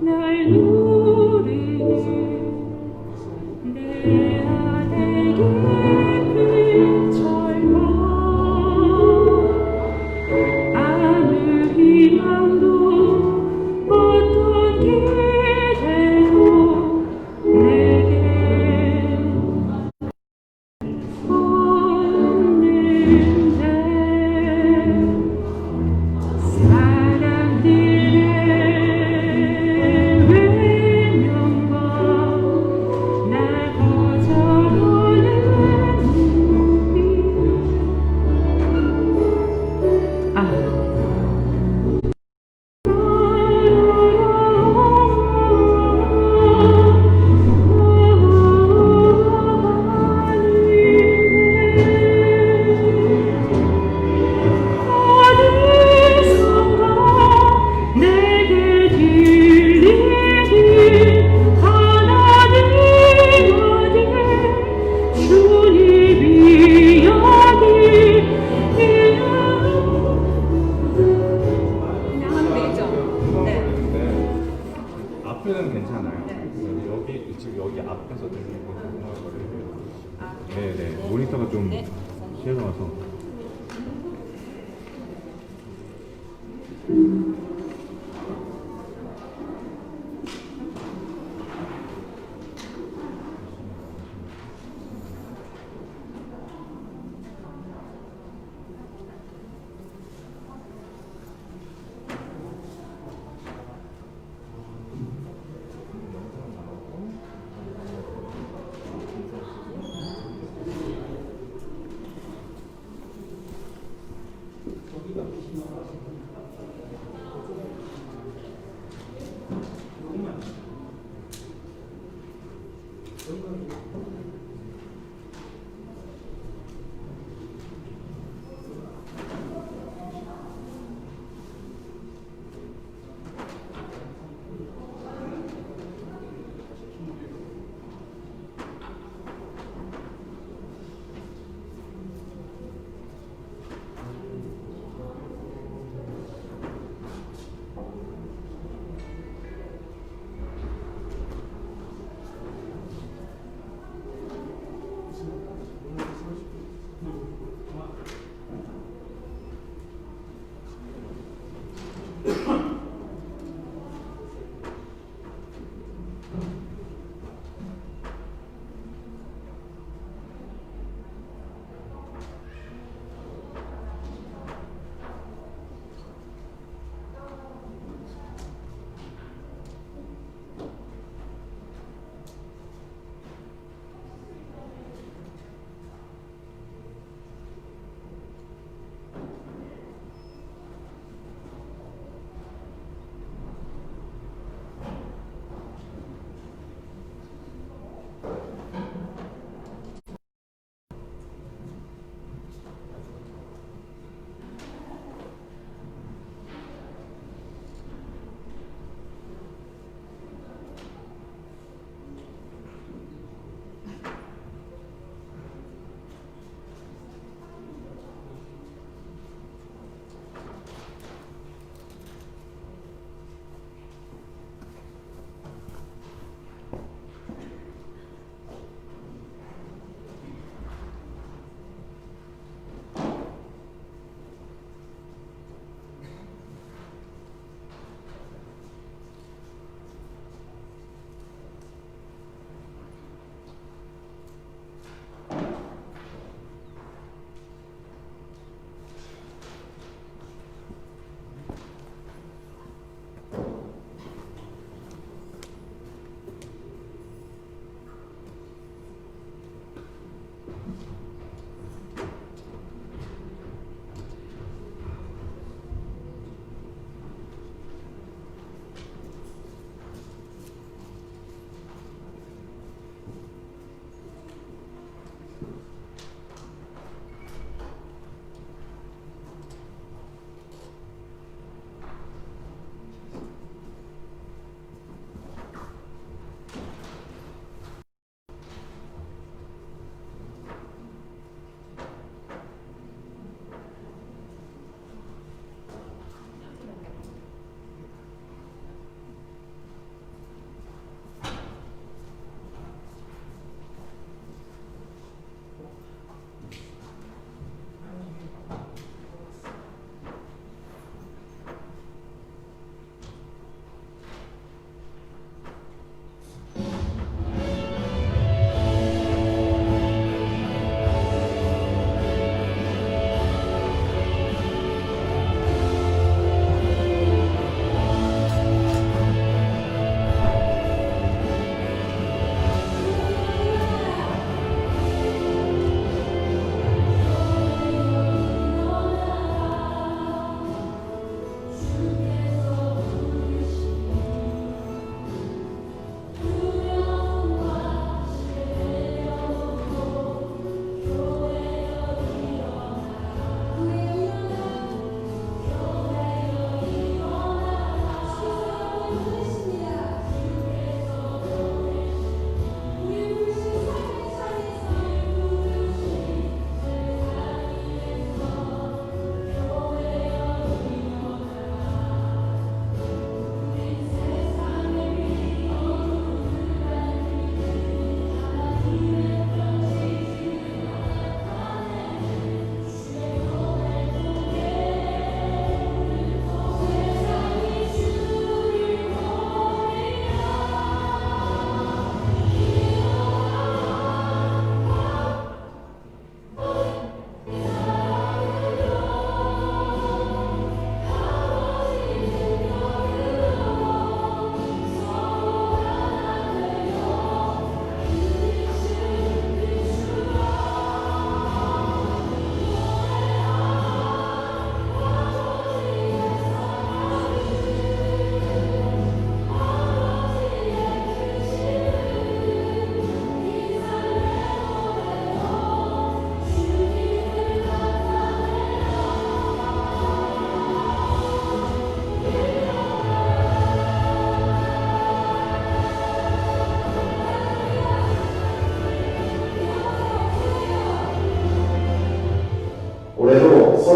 날 누리니 내 안에 깊은 절망 아무 희망도 어떤 기대도 내게 없는데 사람들의 외로움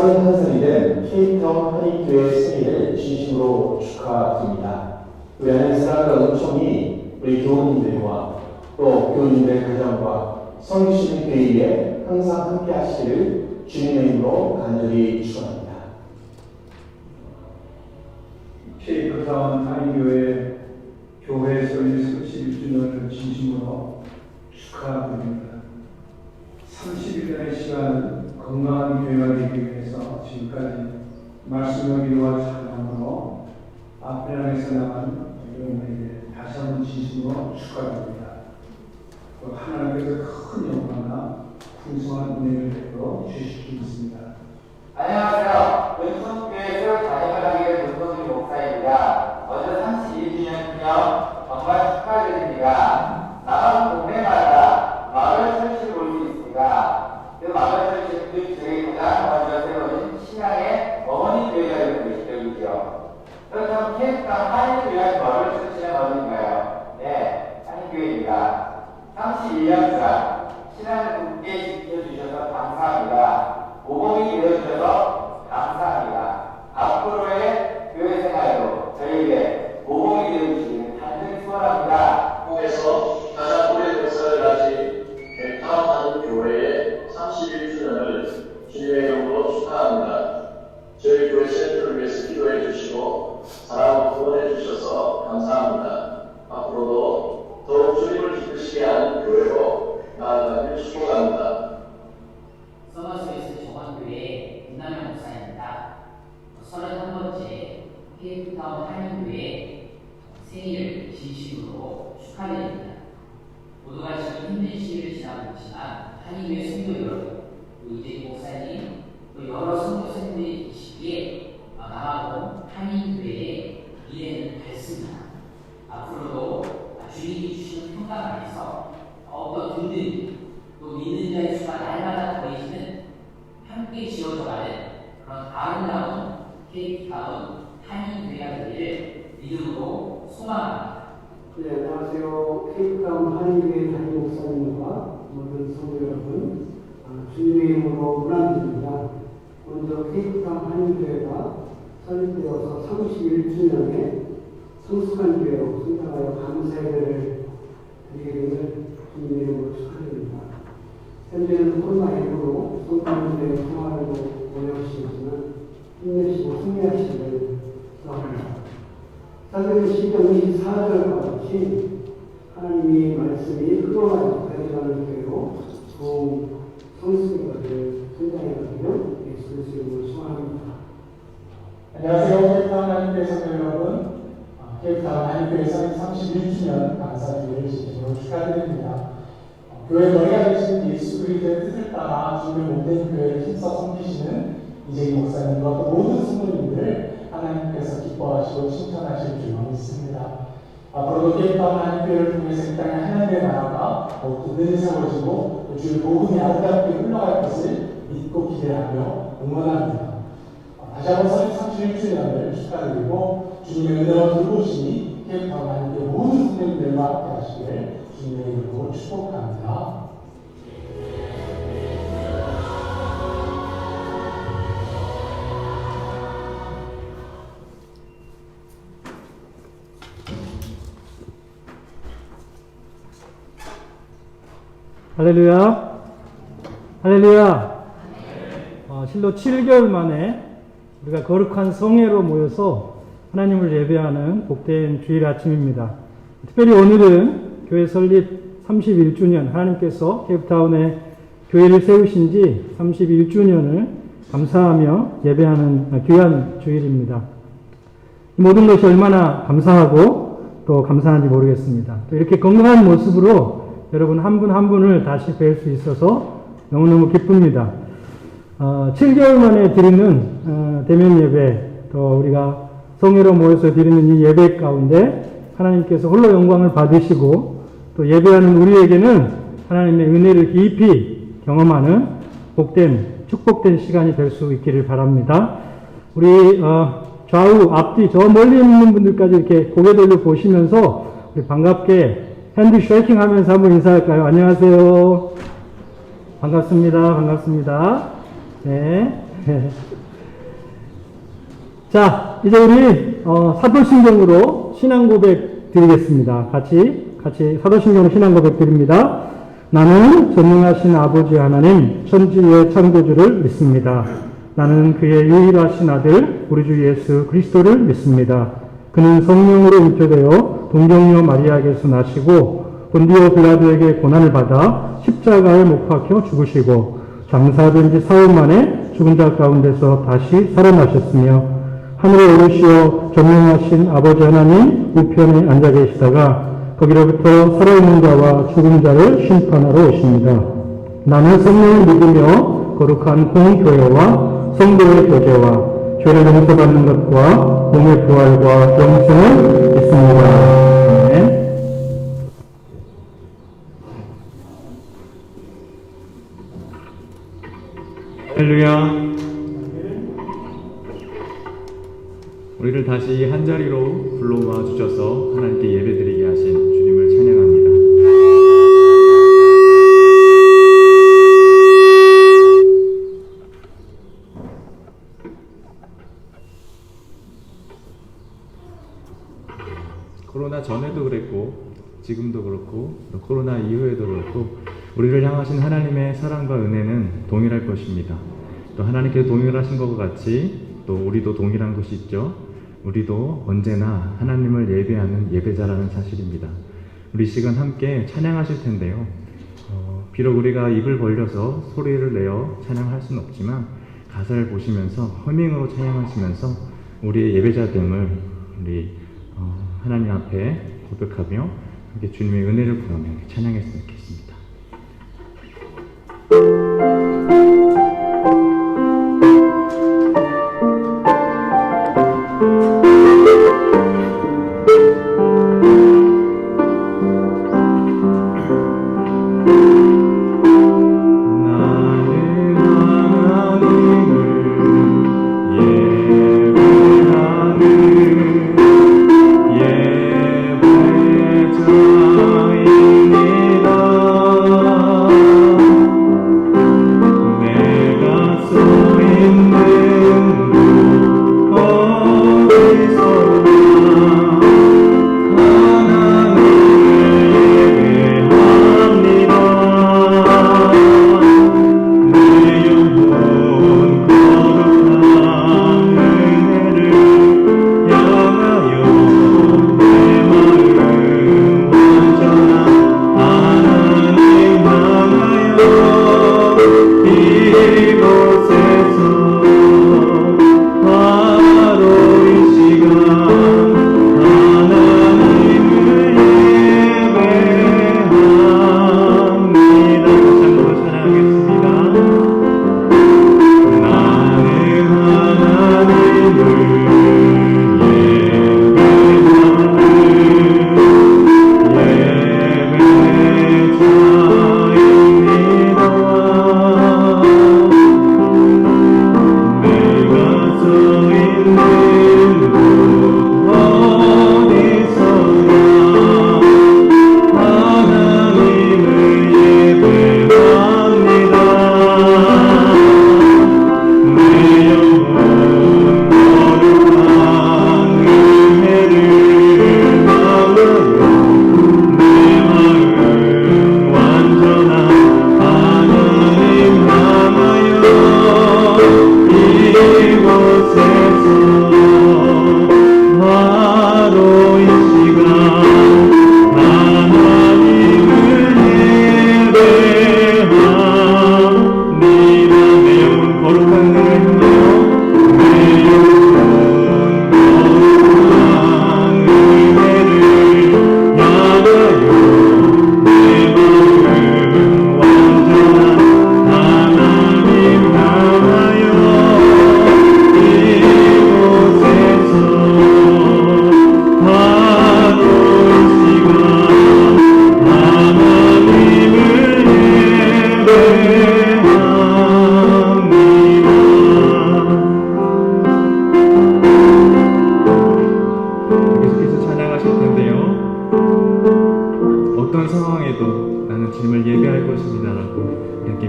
31살이 된 케이프타운 한인교회 생일을 진심으로 축하드립니다. 우리 하나님 사랑과 은총이 우리 교우님들과 또 교우님들의 가정과 성기시는 교회에 항상 함께 하시기를 주님의 이름으로 간절히 축원합니다. 케이프타운 한인교회 교회 설립 31주년을 진심으로 축하드립니다. 30일간의 시간은 건강한 교회가 되기 위해서 지금까지 말씀과 기도와 찬양으로 앞에 향해서 나간 여러분에게 다시 한번 진심으로 축하드립니다. 하나님께서 큰 영광과 풍성한 은혜를 베풀어 주시기 있습니다. 안녕하세요. 은총교회 새로 다임을 하게 된 문동길 목사입니다. 먼저 31주년 기념 정말 축하드립니다. 나만 동네마다 마을 철치를 볼 수 있습니다. 그 마을 철치 그 중에 가장 먼저 세워진 신앙의 어머니 교회가 되고 계시죠. 그렇다면 케이프타운 한인교회 마을 철치는 어딘가요? 네, 한인교회입니다. 31년간 신앙을 굳게 지켜주셔서 감사합니다. 모범이 되어주셔서 감사합니다. 앞으로의 교회 생활도 저희에게 모범이 되어주시기를 간절히 소원합니다. 한국에서 가장 오랜 역사를 가진 케이프타운 한인교회의 31주년을 주님의 이름으로 축하합니다. 저희 교회 센터를 위해서 기도해 주시고 사랑을 후원해 주셔서 감사합니다. 앞으로도 더욱 주님을 기쁘시게 하는 교회로 나아가길 축복합니다. 서머스웨이스 정원교회 김남영 목사입니다. 31번째 케이프타운 한인교회 생일을 진심으로 축하드립니다. 모두가 지금 힘든 시기를 지나고 있지만 한인교회 성도 여러분, 또 이재기 목사님, 또 여러 선교사님들이 계시기에 남아공 한인교회의 미래는 밝습니다. 앞으로도 주님이 주시는 평강 안에서 더욱더 든든히 또 믿는 자의 수가 날마다 더해지는 함께 지어져가는 그런 아름다운 케이프타운 한인교회가 되기를 믿음으로 소망합니다. 네, 안녕하세요. 케이프타운 한인교회 담임 목사님과 모든 성도 여러분, 주님의 이름으로 문안드립니다. 먼저 케이프타운 한인교회가 설립되어서 31주년에 성숙한 교회로 성장하여 감사의 예배를 드리게 됨을 주님의 이름으로 축하드립니다. 현재는 코로나19로 성도님들의 생활도 어려우시지만 힘내시고 승리하시기를 소원합니다. 사도행 10장 24절과 같이 하나님의 말씀이 흘러가지고 가져가는 교회로 더욱 성숙하게 성장해가며 예수 그리스도의 이름으로 소원합니다. 안녕하세요. 케이프타운 한인교회 성도 여러분. 케이프타운 한인교회 설립 31주년 감사주의를 진심으로 축하드립니다. 교회 머리가 되시는 예수 그리스도의 뜻을 따라 주님의 몸된 교회를 힘써 섬기시는 이재기 목사님과 또 모든 성도님들 하나님께서 기뻐하시고 칭찬하실 줄 믿습니다. 앞으로도 케이프타운 한인교회를 통해서 이 땅에 하나님의 나라가 더욱 든든히 세워지고 또 주의 복음이 아름답게 흘러갈 것을 믿고 기대하며 응원합니다. 다시 한번 설립 31주년을 축하드리고 주님의 은혜와 돌보심이 케이프타운 한인교회 모든 성도님들과 함께 하시기를 주님의 이름으로 축복합니다. 할렐루야. 할렐루야. 실로 7개월 만에 우리가 거룩한 성회로 모여서 하나님을 예배하는 복된 주일 아침입니다. 특별히 오늘은 교회 설립 31주년, 하나님께서 케이프타운에 교회를 세우신 지 31주년을 감사하며 예배하는 귀한 주일입니다. 모든 것이 얼마나 감사하고 또 감사한지 모르겠습니다. 또 이렇게 건강한 모습으로 여러분 한 분 한 분을 다시 뵐 수 있어서 너무너무 기쁩니다. 7개월 만에 드리는 대면 예배, 또 우리가 성회로 모여서 드리는 이 예배 가운데 하나님께서 홀로 영광을 받으시고 또 예배하는 우리에게는 하나님의 은혜를 깊이 경험하는 복된, 축복된 시간이 될 수 있기를 바랍니다. 우리 좌우, 앞뒤, 저 멀리 있는 분들까지 이렇게 고개 돌려 보시면서 우리 반갑게 핸드 쉐이킹 하면서 한번 인사할까요? 안녕하세요. 반갑습니다. 반갑습니다. 네. 자, 이제 우리 사도신경으로 신앙 고백 드리겠습니다. 같이 사도신경으로 신앙 고백 드립니다. 나는 전능하신 아버지 하나님 천지의 창조주를 믿습니다. 나는 그의 유일하신 아들 우리 주 예수 그리스도를 믿습니다. 그는 성령으로 잉태되어 동정녀 마리아에게서 나시고 본디오 빌라도에게 고난을 받아 십자가에 못 박혀 죽으시고 장사된 지 사흘 만에 죽은 자 가운데서 다시 살아나셨으며 하늘에 오르시어 전능하신 아버지 하나님 우편에 앉아 계시다가 거기로부터 살아있는 자와 죽은 자를 심판하러 오십니다. 나는 성령을 믿으며 거룩한 공교회와 성도의 교제와 죄를 용서받는 것과 몸의 부활과 영생을 믿습니다. 아멘. 할렐루야. 우리를 다시 한자리로 불러와 주셔서 하나님께 예배드리게 하신 주님을 찬양합니다. 코로나 전에도 그랬고 지금도 그렇고 또 코로나 이후에도 그렇고 우리를 향하신 하나님의 사랑과 은혜는 동일할 것입니다. 또 하나님께서 동일하신 것과 같이 또 우리도 동일한 것이 있죠. 우리도 언제나 하나님을 예배하는 예배자라는 사실입니다. 우리 시간 함께 찬양하실 텐데요. 비록 우리가 입을 벌려서 소리를 내어 찬양할 수는 없지만 가사를 보시면서 허밍으로 찬양하시면서 우리의 예배자됨을 우리 하나님 앞에 고백하며 함께 주님의 은혜를 구하며 찬양했으면 좋겠습니다.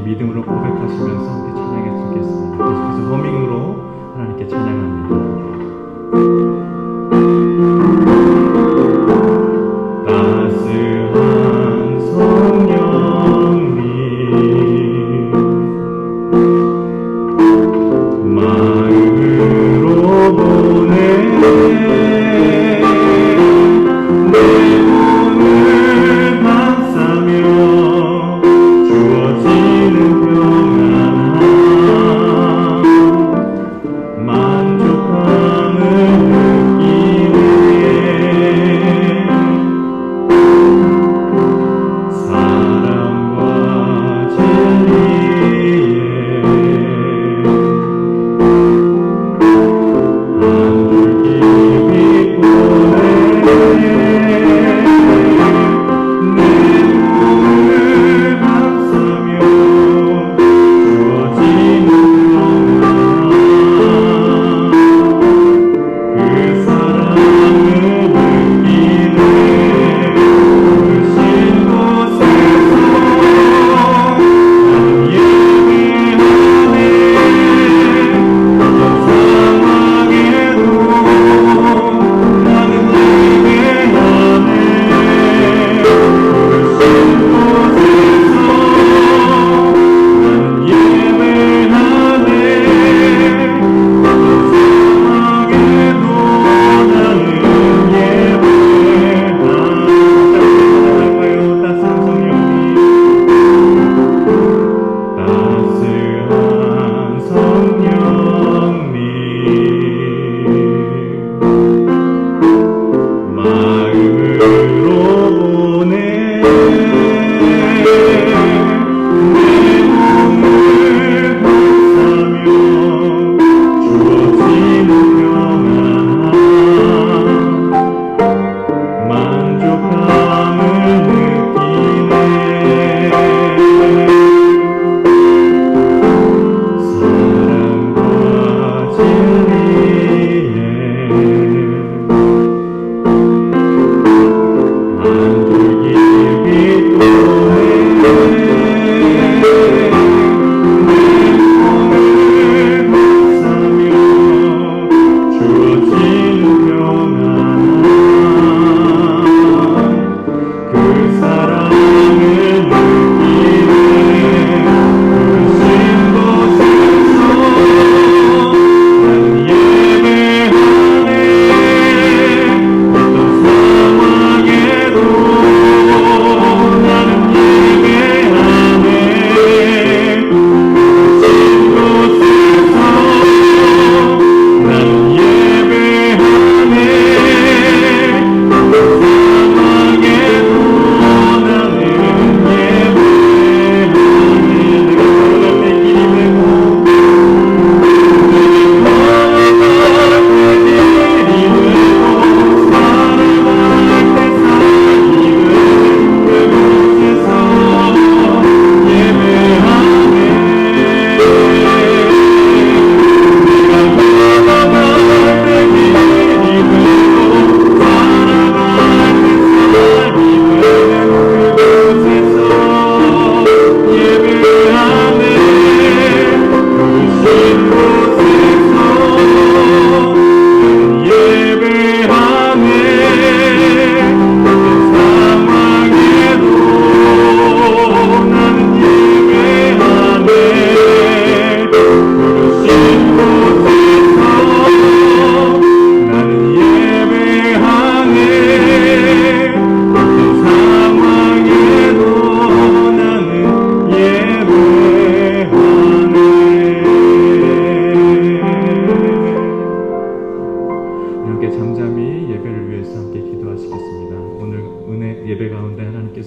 믿음으로 고백하시면서 함께 찬양했으면 좋겠습니다. 계속해서 허밍으로 하나님께 찬양합니다.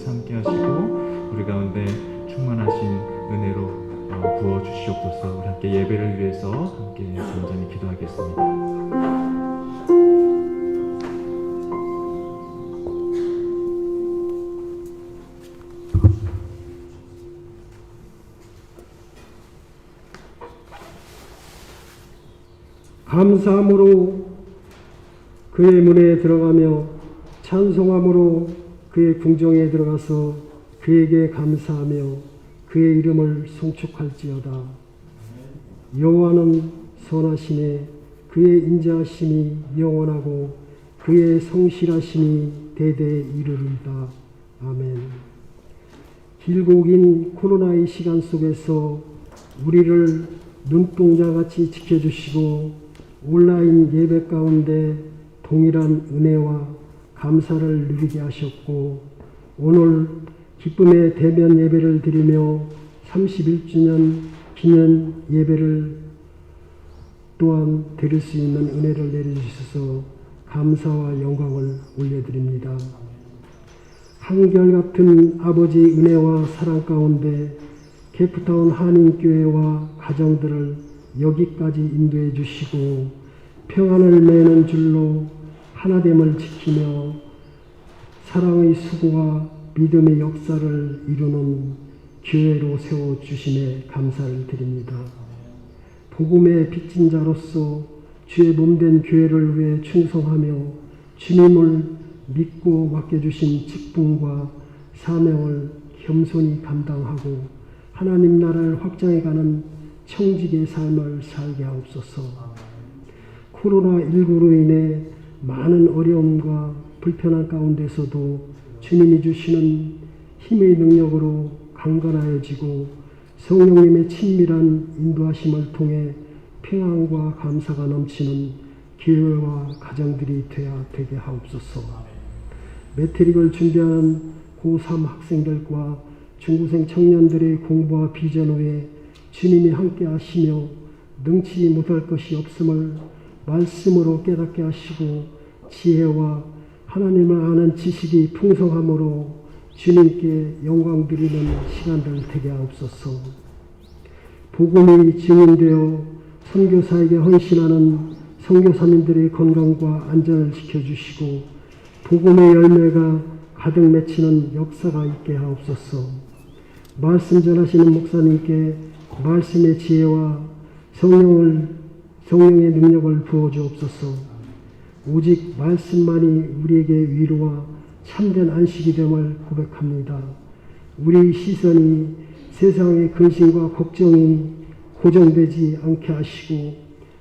주님께서 함께 하시고 우리 가운데 충만하신 은혜로 부어 주시옵소서. 우리 함께 예배를 위해서 함께 간절히 기도하겠습니다. 감사함으로 그의 문에 들어가며 찬송함으로 그의 궁정에 들어가서 그에게 감사하며 그의 이름을 송축할지어다. 여호와는 선하시네. 그의 인자하심이 영원하고 그의 성실하심이 대대에 이르리이다. 아멘. 길고 긴 코로나의 시간 속에서 우리를 눈동자같이 지켜주시고 온라인 예배 가운데 동일한 은혜와 감사를 누리게 하셨고 오늘 기쁨의 대면 예배를 드리며 31주년 기념 예배를 또한 드릴 수 있는 은혜를 내려주셔서 감사와 영광을 올려드립니다. 한결같은 아버지 은혜와 사랑 가운데 케이프타운 한인교회와 가정들을 여기까지 인도해 주시고 평안을 매는 줄로 하나됨을 지키며 사랑의 수고와 믿음의 역사를 이루는 교회로 세워주심에 감사를 드립니다. 복음의 빚진 자로서 주의 몸된 교회를 위해 충성하며 주님을 믿고 맡겨주신 직분과 사명을 겸손히 감당하고 하나님 나라를 확장해가는 청직의 삶을 살게 하옵소서. 코로나19로 인해 많은 어려움과 불편한 가운데서도 주님이 주시는 힘의 능력으로 강건하여지고 성령님의 친밀한 인도하심을 통해 평안과 감사가 넘치는 교회와 가정들이 되게 하옵소서. 매트릭을 준비하는 고3 학생들과 중고생 청년들의 공부와 비전 후에 주님이 함께 하시며 능치 못할 것이 없음을 말씀으로 깨닫게 하시고 지혜와 하나님을 아는 지식이 풍성함으로 주님께 영광 드리는 시간들 되게 하옵소서. 복음이 증인되어 선교사에게 헌신하는 선교사님들의 건강과 안전을 지켜주시고 복음의 열매가 가득 맺히는 역사가 있게 하옵소서. 말씀 전하시는 목사님께 말씀의 지혜와 성령의 능력을 부어주옵소서. 오직 말씀만이 우리에게 위로와 참된 안식이 됨을 고백합니다. 우리 시선이 세상의 근심과 걱정이 고정되지 않게 하시고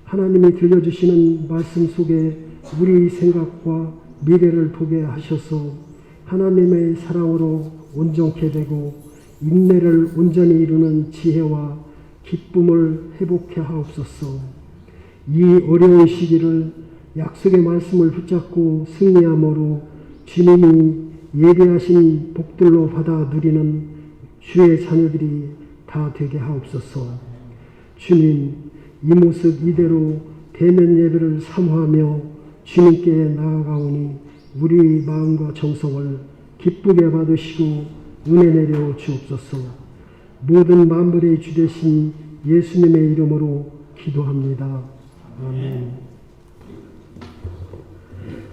하나님이 들려주시는 말씀 속에 우리 생각과 미래를 보게 하셔서 하나님의 사랑으로 온전케 되고 인내를 온전히 이루는 지혜와 기쁨을 회복해 하옵소서. 이 어려운 시기를 약속의 말씀을 붙잡고 승리함으로 주님이 예배하신 복들로 받아 누리는 주의 자녀들이 다 되게 하옵소서. 주님, 이 모습 이대로 대면 예배를 사모하며 주님께 나아가오니 우리 마음과 정성을 기쁘게 받으시고 은혜 내려 주옵소서. 모든 만물의 주 되신 예수님의 이름으로 기도합니다. 아멘.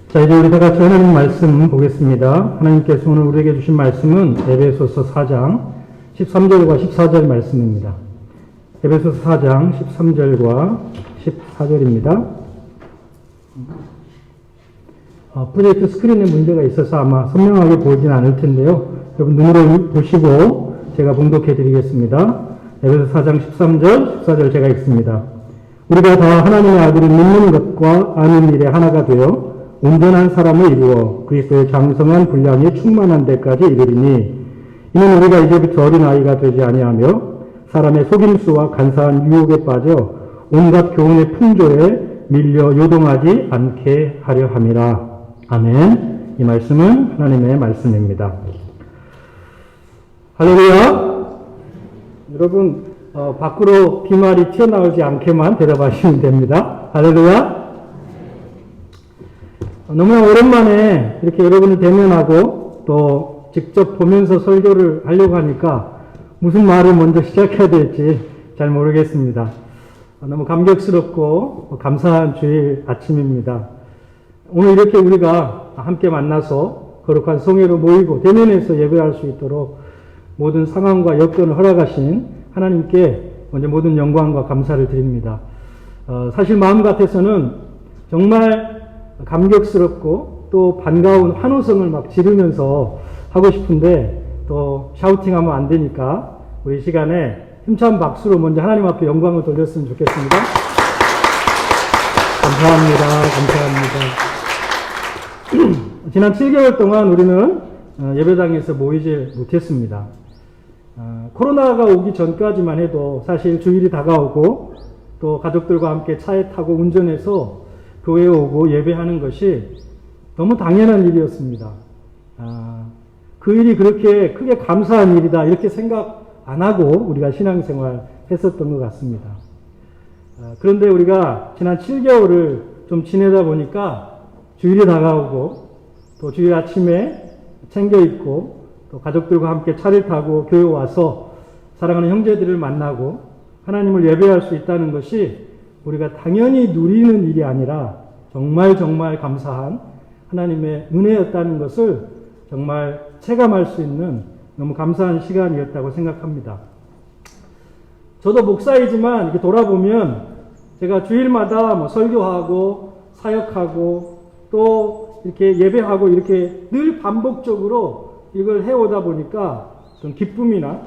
자, 이제 우리 다 같이 하나님 말씀 보겠습니다. 하나님께서 오늘 우리에게 주신 말씀은 에베소서 4장 13절과 14절 말씀입니다. 에베소서 4장 13절과 14절입니다. 프로젝트 스크린에 문제가 있어서 아마 선명하게 보이진 않을 텐데요. 여러분 눈으로 보시고 제가 봉독해 드리겠습니다. 에베소서 4장 13절, 14절 제가 읽습니다. 우리가 다 하나님의 아들을 믿는 것과 아는 일에 하나가 되어 온전한 사람을 이루어 그리스도의 장성한 분량이 충만한 데까지 이르리니 이는 우리가 이제부터 어린아이가 되지 아니하며 사람의 속임수와 간사한 유혹에 빠져 온갖 교훈의 풍조에 밀려 요동하지 않게 하려 함이라. 아멘. 이 말씀은 하나님의 말씀입니다. 할렐루야. 여러분 밖으로 비말이 튀어나오지 않게만 대답하시면 됩니다. 할렐루야. 너무나 오랜만에 이렇게 여러분을 대면하고 또 직접 보면서 설교를 하려고 하니까 무슨 말을 먼저 시작해야 될지 잘 모르겠습니다. 너무 감격스럽고 감사한 주일 아침입니다. 오늘 이렇게 우리가 함께 만나서 거룩한 성회로 모이고 대면에서 예배할 수 있도록 모든 상황과 여건을 허락하신 하나님께 먼저 모든 영광과 감사를 드립니다. 사실 마음 같아서는 정말 감격스럽고 또 반가운 환호성을 막 지르면서 하고 싶은데 또 샤우팅하면 안 되니까 우리 이 시간에 힘찬 박수로 먼저 하나님 앞에 영광을 돌렸으면 좋겠습니다. 감사합니다. 지난 7개월 동안 우리는 예배당에서 모이지 못했습니다. 코로나가 오기 전까지만 해도 사실 주일이 다가오고 또 가족들과 함께 차에 타고 운전해서 교회에 오고 예배하는 것이 너무 당연한 일이었습니다. 그 일이 그렇게 크게 감사한 일이다 이렇게 생각 안 하고 우리가 신앙생활 했었던 것 같습니다. 그런데 우리가 지난 7개월을 좀 지내다 보니까 주일이 다가오고 또 주일 아침에 챙겨 입고 또 가족들과 함께 차를 타고 교회 와서 사랑하는 형제들을 만나고 하나님을 예배할 수 있다는 것이 우리가 당연히 누리는 일이 아니라 정말 감사한 하나님의 은혜였다는 것을 정말 체감할 수 있는 너무 감사한 시간이었다고 생각합니다. 저도 목사이지만 이렇게 돌아보면 제가 주일마다 뭐 설교하고 사역하고 또 이렇게 예배하고 이렇게 늘 반복적으로 이걸 해오다 보니까 어떤 기쁨이나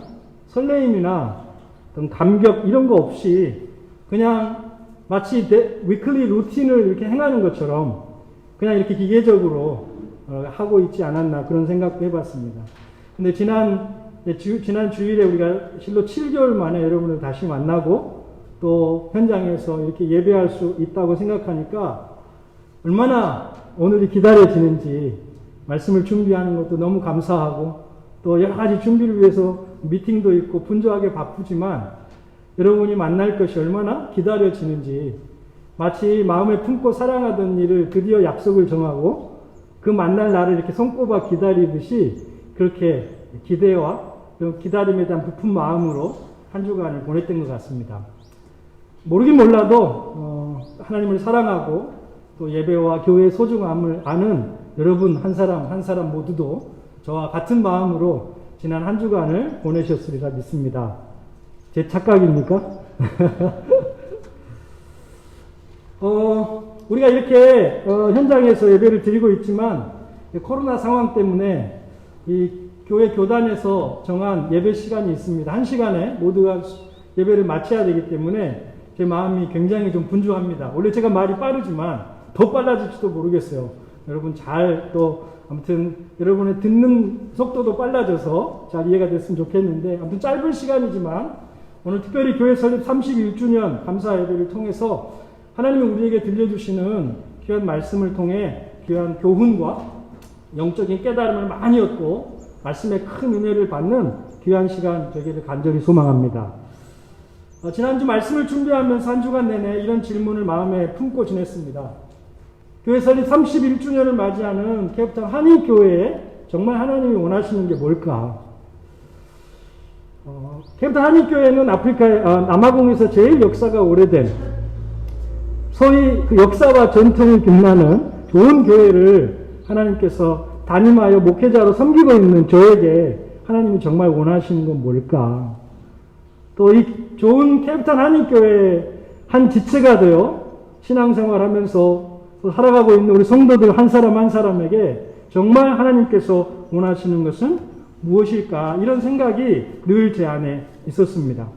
설레임이나 어떤 감격 이런 거 없이 그냥 마치 위클리 루틴을 이렇게 행하는 것처럼 그냥 이렇게 기계적으로 하고 있지 않았나 그런 생각도 해봤습니다. 근데 지난 주일에 우리가 실로 7개월 만에 여러분을 다시 만나고 또 현장에서 이렇게 예배할 수 있다고 생각하니까 얼마나 오늘이 기다려지는지 말씀을 준비하는 것도 너무 감사하고 또 여러 가지 준비를 위해서 미팅도 있고 분주하게 바쁘지만 여러분이 만날 것이 얼마나 기다려지는지 마치 마음에 품고 사랑하던 일을 드디어 약속을 정하고 그 만날 날을 이렇게 손꼽아 기다리듯이 그렇게 기대와 기다림에 대한 부푼 마음으로 한 주간을 보냈던 것 같습니다. 모르긴 몰라도 하나님을 사랑하고 또 예배와 교회의 소중함을 아는 여러분 한 사람 한 사람 모두도 저와 같은 마음으로 지난 한 주간을 보내셨으리라 믿습니다. 제 착각입니까? 우리가 이렇게 현장에서 예배를 드리고 있지만 코로나 상황 때문에 이 교회 교단에서 정한 예배 시간이 있습니다. 1시간에 모두가 예배를 마쳐야 되기 때문에 제 마음이 굉장히 좀 분주합니다. 원래 제가 말이 빠르지만 더 빨라질지도 모르겠어요. 여러분 또 아무튼 여러분의 듣는 속도도 빨라져서 잘 이해가 됐으면 좋겠는데 아무튼 짧은 시간이지만 오늘 특별히 교회 설립 31주년 감사 예배를 통해서 하나님이 우리에게 들려주시는 귀한 말씀을 통해 귀한 교훈과 영적인 깨달음을 많이 얻고 말씀의 큰 은혜를 받는 귀한 시간 되기를 간절히 소망합니다. 지난주 말씀을 준비하면서 한 주간 내내 이런 질문을 마음에 품고 지냈습니다. 교회 설립 31주년을 맞이하는 케이프타운 한인교회에 정말 하나님이 원하시는 게 뭘까? 케이프타운 한인교회는 아프리카의 남아공에서 제일 역사가 오래된 소위 그 역사와 전통을 빛나는 좋은 교회를 하나님께서 담임하여 목회자로 섬기고 있는 저에게 하나님이 정말 원하시는 건 뭘까? 또 이 좋은 케이프타운 한인교회 한 지체가 되어 신앙생활하면서 살아가고 있는 우리 성도들 한 사람 한 사람에게 정말 하나님께서 원하시는 것은 무엇일까? 이런 생각이 늘 제 안에 있었습니다.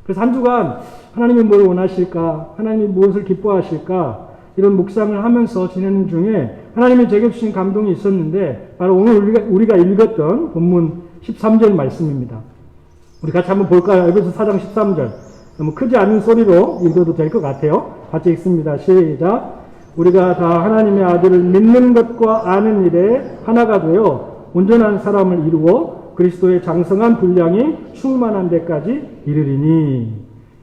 그래서 한 주간 하나님이 뭘 원하실까? 하나님이 무엇을 기뻐하실까? 이런 묵상을 하면서 지내는 중에 하나님이 제게 주신 감동이 있었는데 바로 오늘 우리가 읽었던 본문 13절 말씀입니다. 우리 같이 한번 볼까요? 에베소 4장 13절. 너무 크지 않은 소리로 읽어도 될 것 같아요. 같이 읽습니다. 시작. 우리가 다 하나님의 아들을 믿는 것과 아는 일에 하나가 되어 온전한 사람을 이루어 그리스도의 장성한 분량이 충만한 데까지 이르리니.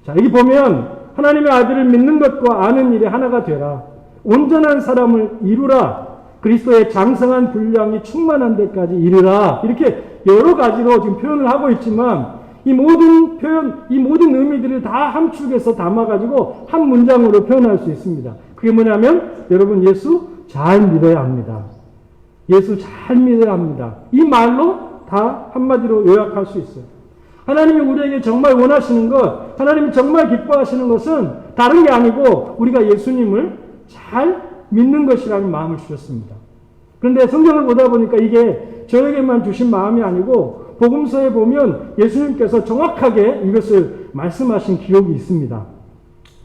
자, 여기 보면 하나님의 아들을 믿는 것과 아는 일에 하나가 되라. 온전한 사람을 이루라. 그리스도의 장성한 분량이 충만한 데까지 이르라. 이렇게 여러 가지로 지금 표현을 하고 있지만 이 모든 표현, 이 모든 의미들을 다 함축해서 담아가지고 한 문장으로 표현할 수 있습니다. 그게 뭐냐면 여러분 예수 잘 믿어야 합니다. 예수 잘 믿어야 합니다. 이 말로 다 한마디로 요약할 수 있어요. 하나님이 우리에게 정말 원하시는 것, 하나님이 정말 기뻐하시는 것은 다른 게 아니고 우리가 예수님을 잘 믿는 것이라는 마음을 주셨습니다. 그런데 성경을 보다 보니까 이게 저에게만 주신 마음이 아니고 복음서에 보면 예수님께서 정확하게 이것을 말씀하신 기록이 있습니다.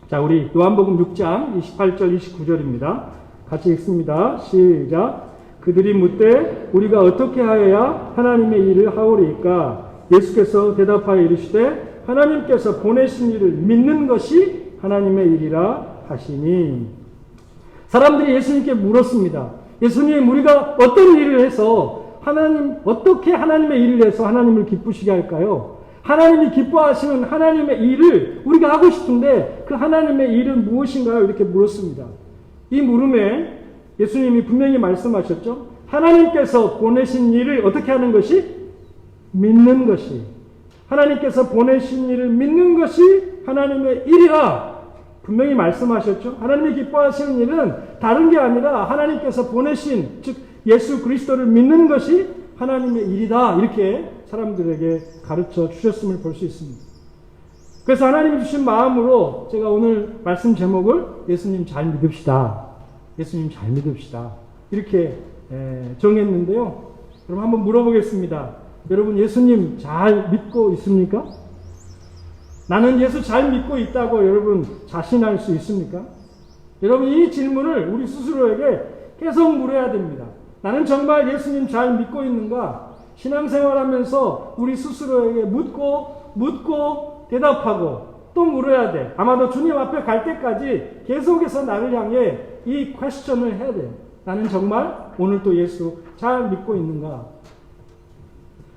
자, 우리 요한복음 6장 28절 29절입니다. 같이 읽습니다. 시작. 그들이 묻되 우리가 어떻게 하여야 하나님의 일을 하오리이까? 예수께서 대답하여 이르시되 하나님께서 보내신 일을 믿는 것이 하나님의 일이라 하시니. 사람들이 예수님께 물었습니다. 예수님, 우리가 어떤 일을 해서 어떻게 하나님의 일을 해서 하나님을 기쁘시게 할까요? 하나님이 기뻐하시는 하나님의 일을 우리가 하고 싶은데 그 하나님의 일은 무엇인가요? 이렇게 물었습니다. 이 물음에 예수님이 분명히 말씀하셨죠. 하나님께서 보내신 일을 어떻게 하는 것이? 믿는 것이. 하나님께서 보내신 일을 믿는 것이 하나님의 일이라 분명히 말씀하셨죠. 하나님이 기뻐하시는 일은 다른 게 아니라 하나님께서 보내신, 즉 예수 그리스도를 믿는 것이 하나님의 일이다. 이렇게 사람들에게 가르쳐 주셨음을 볼 수 있습니다. 그래서 하나님이 주신 마음으로 제가 오늘 말씀 제목을 예수님 잘 믿읍시다. 예수님 잘 믿읍시다. 이렇게 정했는데요. 그럼 한번 물어보겠습니다. 여러분 예수님 잘 믿고 있습니까? 나는 예수 잘 믿고 있다고 여러분 자신할 수 있습니까? 여러분 이 질문을 우리 스스로에게 계속 물어야 됩니다. 나는 정말 예수님 잘 믿고 있는가? 신앙생활하면서 우리 스스로에게 묻고 대답하고 또 물어야 돼. 아마도 주님 앞에 갈 때까지 계속해서 나를 향해 이 퀘스천을 해야 돼요. 나는 정말 오늘 또 예수 잘 믿고 있는가?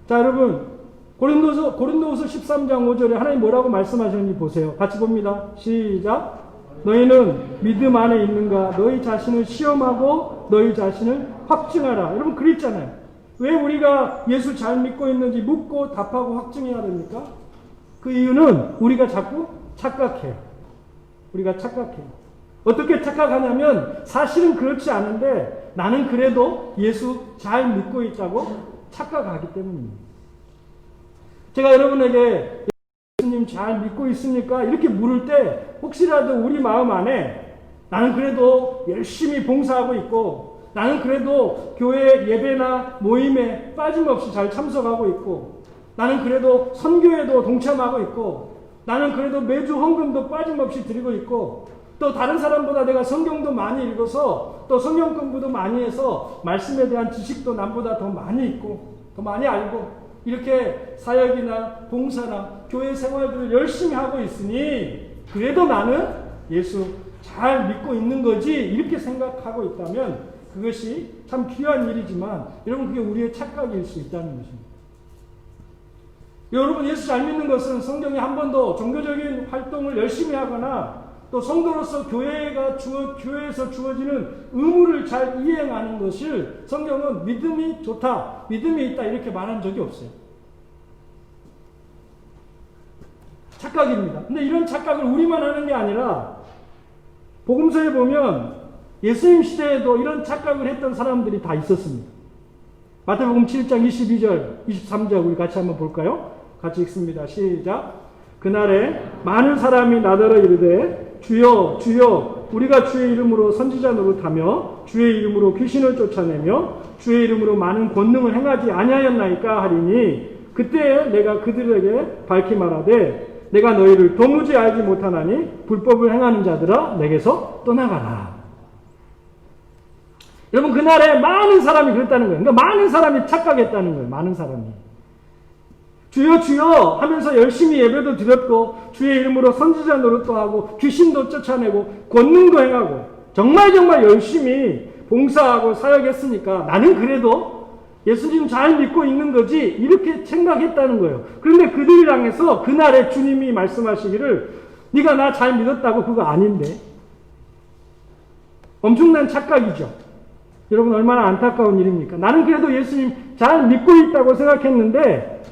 자, 여러분 고린도후서 13장 5절에 하나님 뭐라고 말씀하셨는지 보세요. 같이 봅니다. 시작. 너희는 믿음 안에 있는가? 너희 자신을 시험하고 너희 자신을 확증하라. 여러분 그랬잖아요. 왜 우리가 예수 잘 믿고 있는지 묻고 답하고 확증해야 됩니까? 그 이유는 우리가 자꾸 착각해요. 우리가 착각해요. 어떻게 착각하냐면 사실은 그렇지 않은데 나는 그래도 예수 잘 믿고 있다고 착각하기 때문입니다. 제가 여러분에게 예수님 잘 믿고 있습니까? 이렇게 물을 때 혹시라도 우리 마음 안에 나는 그래도 열심히 봉사하고 있고 나는 그래도 교회 예배나 모임에 빠짐없이 잘 참석하고 있고 나는 그래도 선교에도 동참하고 있고 나는 그래도 매주 헌금도 빠짐없이 드리고 있고 또 다른 사람보다 내가 성경도 많이 읽어서 또 성경 공부도 많이 해서 말씀에 대한 지식도 남보다 더 많이 있고 더 많이 알고 이렇게 사역이나 봉사나 교회 생활들을 열심히 하고 있으니 그래도 나는 예수 잘 믿고 있는 거지 이렇게 생각하고 있다면 그것이 참 귀한 일이지만 여러분 그게 우리의 착각일 수 있다는 것입니다. 여러분 예수 잘 믿는 것은 성경에 한 번도 종교적인 활동을 열심히 하거나 또 성도로서 교회에서 주어지는 의무를 잘 이행하는 것을 성경은 믿음이 좋다, 믿음이 있다 이렇게 말한 적이 없어요. 착각입니다. 근데 이런 착각을 우리만 하는 게 아니라 복음서에 보면 예수님 시대에도 이런 착각을 했던 사람들이 다 있었습니다. 마태복음 7장 22절, 23절 우리 같이 한번 볼까요? 같이 읽습니다. 시작. 그날에 많은 사람이 나더러 이르되 주여 주여 우리가 주의 이름으로 선지자 노릇하며 주의 이름으로 귀신을 쫓아내며 주의 이름으로 많은 권능을 행하지 아니하였나이까 하리니 그때 내가 그들에게 밝히 말하되 내가 너희를 도무지 알지 못하나니 불법을 행하는 자들아 내게서 떠나가라. 여러분 그날에 많은 사람이 그랬다는 거예요. 그러니까 많은 사람이 착각했다는 거예요. 많은 사람이. 주여 주여 하면서 열심히 예배도 드렸고 주의 이름으로 선지자 노릇도 하고 귀신도 쫓아내고 권능도 행하고 정말 열심히 봉사하고 사역했으니까 나는 그래도 예수님 잘 믿고 있는 거지 이렇게 생각했다는 거예요. 그런데 그들을 향해서 그날에 주님이 말씀하시기를 네가 나 잘 믿었다고 그거 아닌데 엄청난 착각이죠. 여러분 얼마나 안타까운 일입니까? 나는 그래도 예수님 잘 믿고 있다고 생각했는데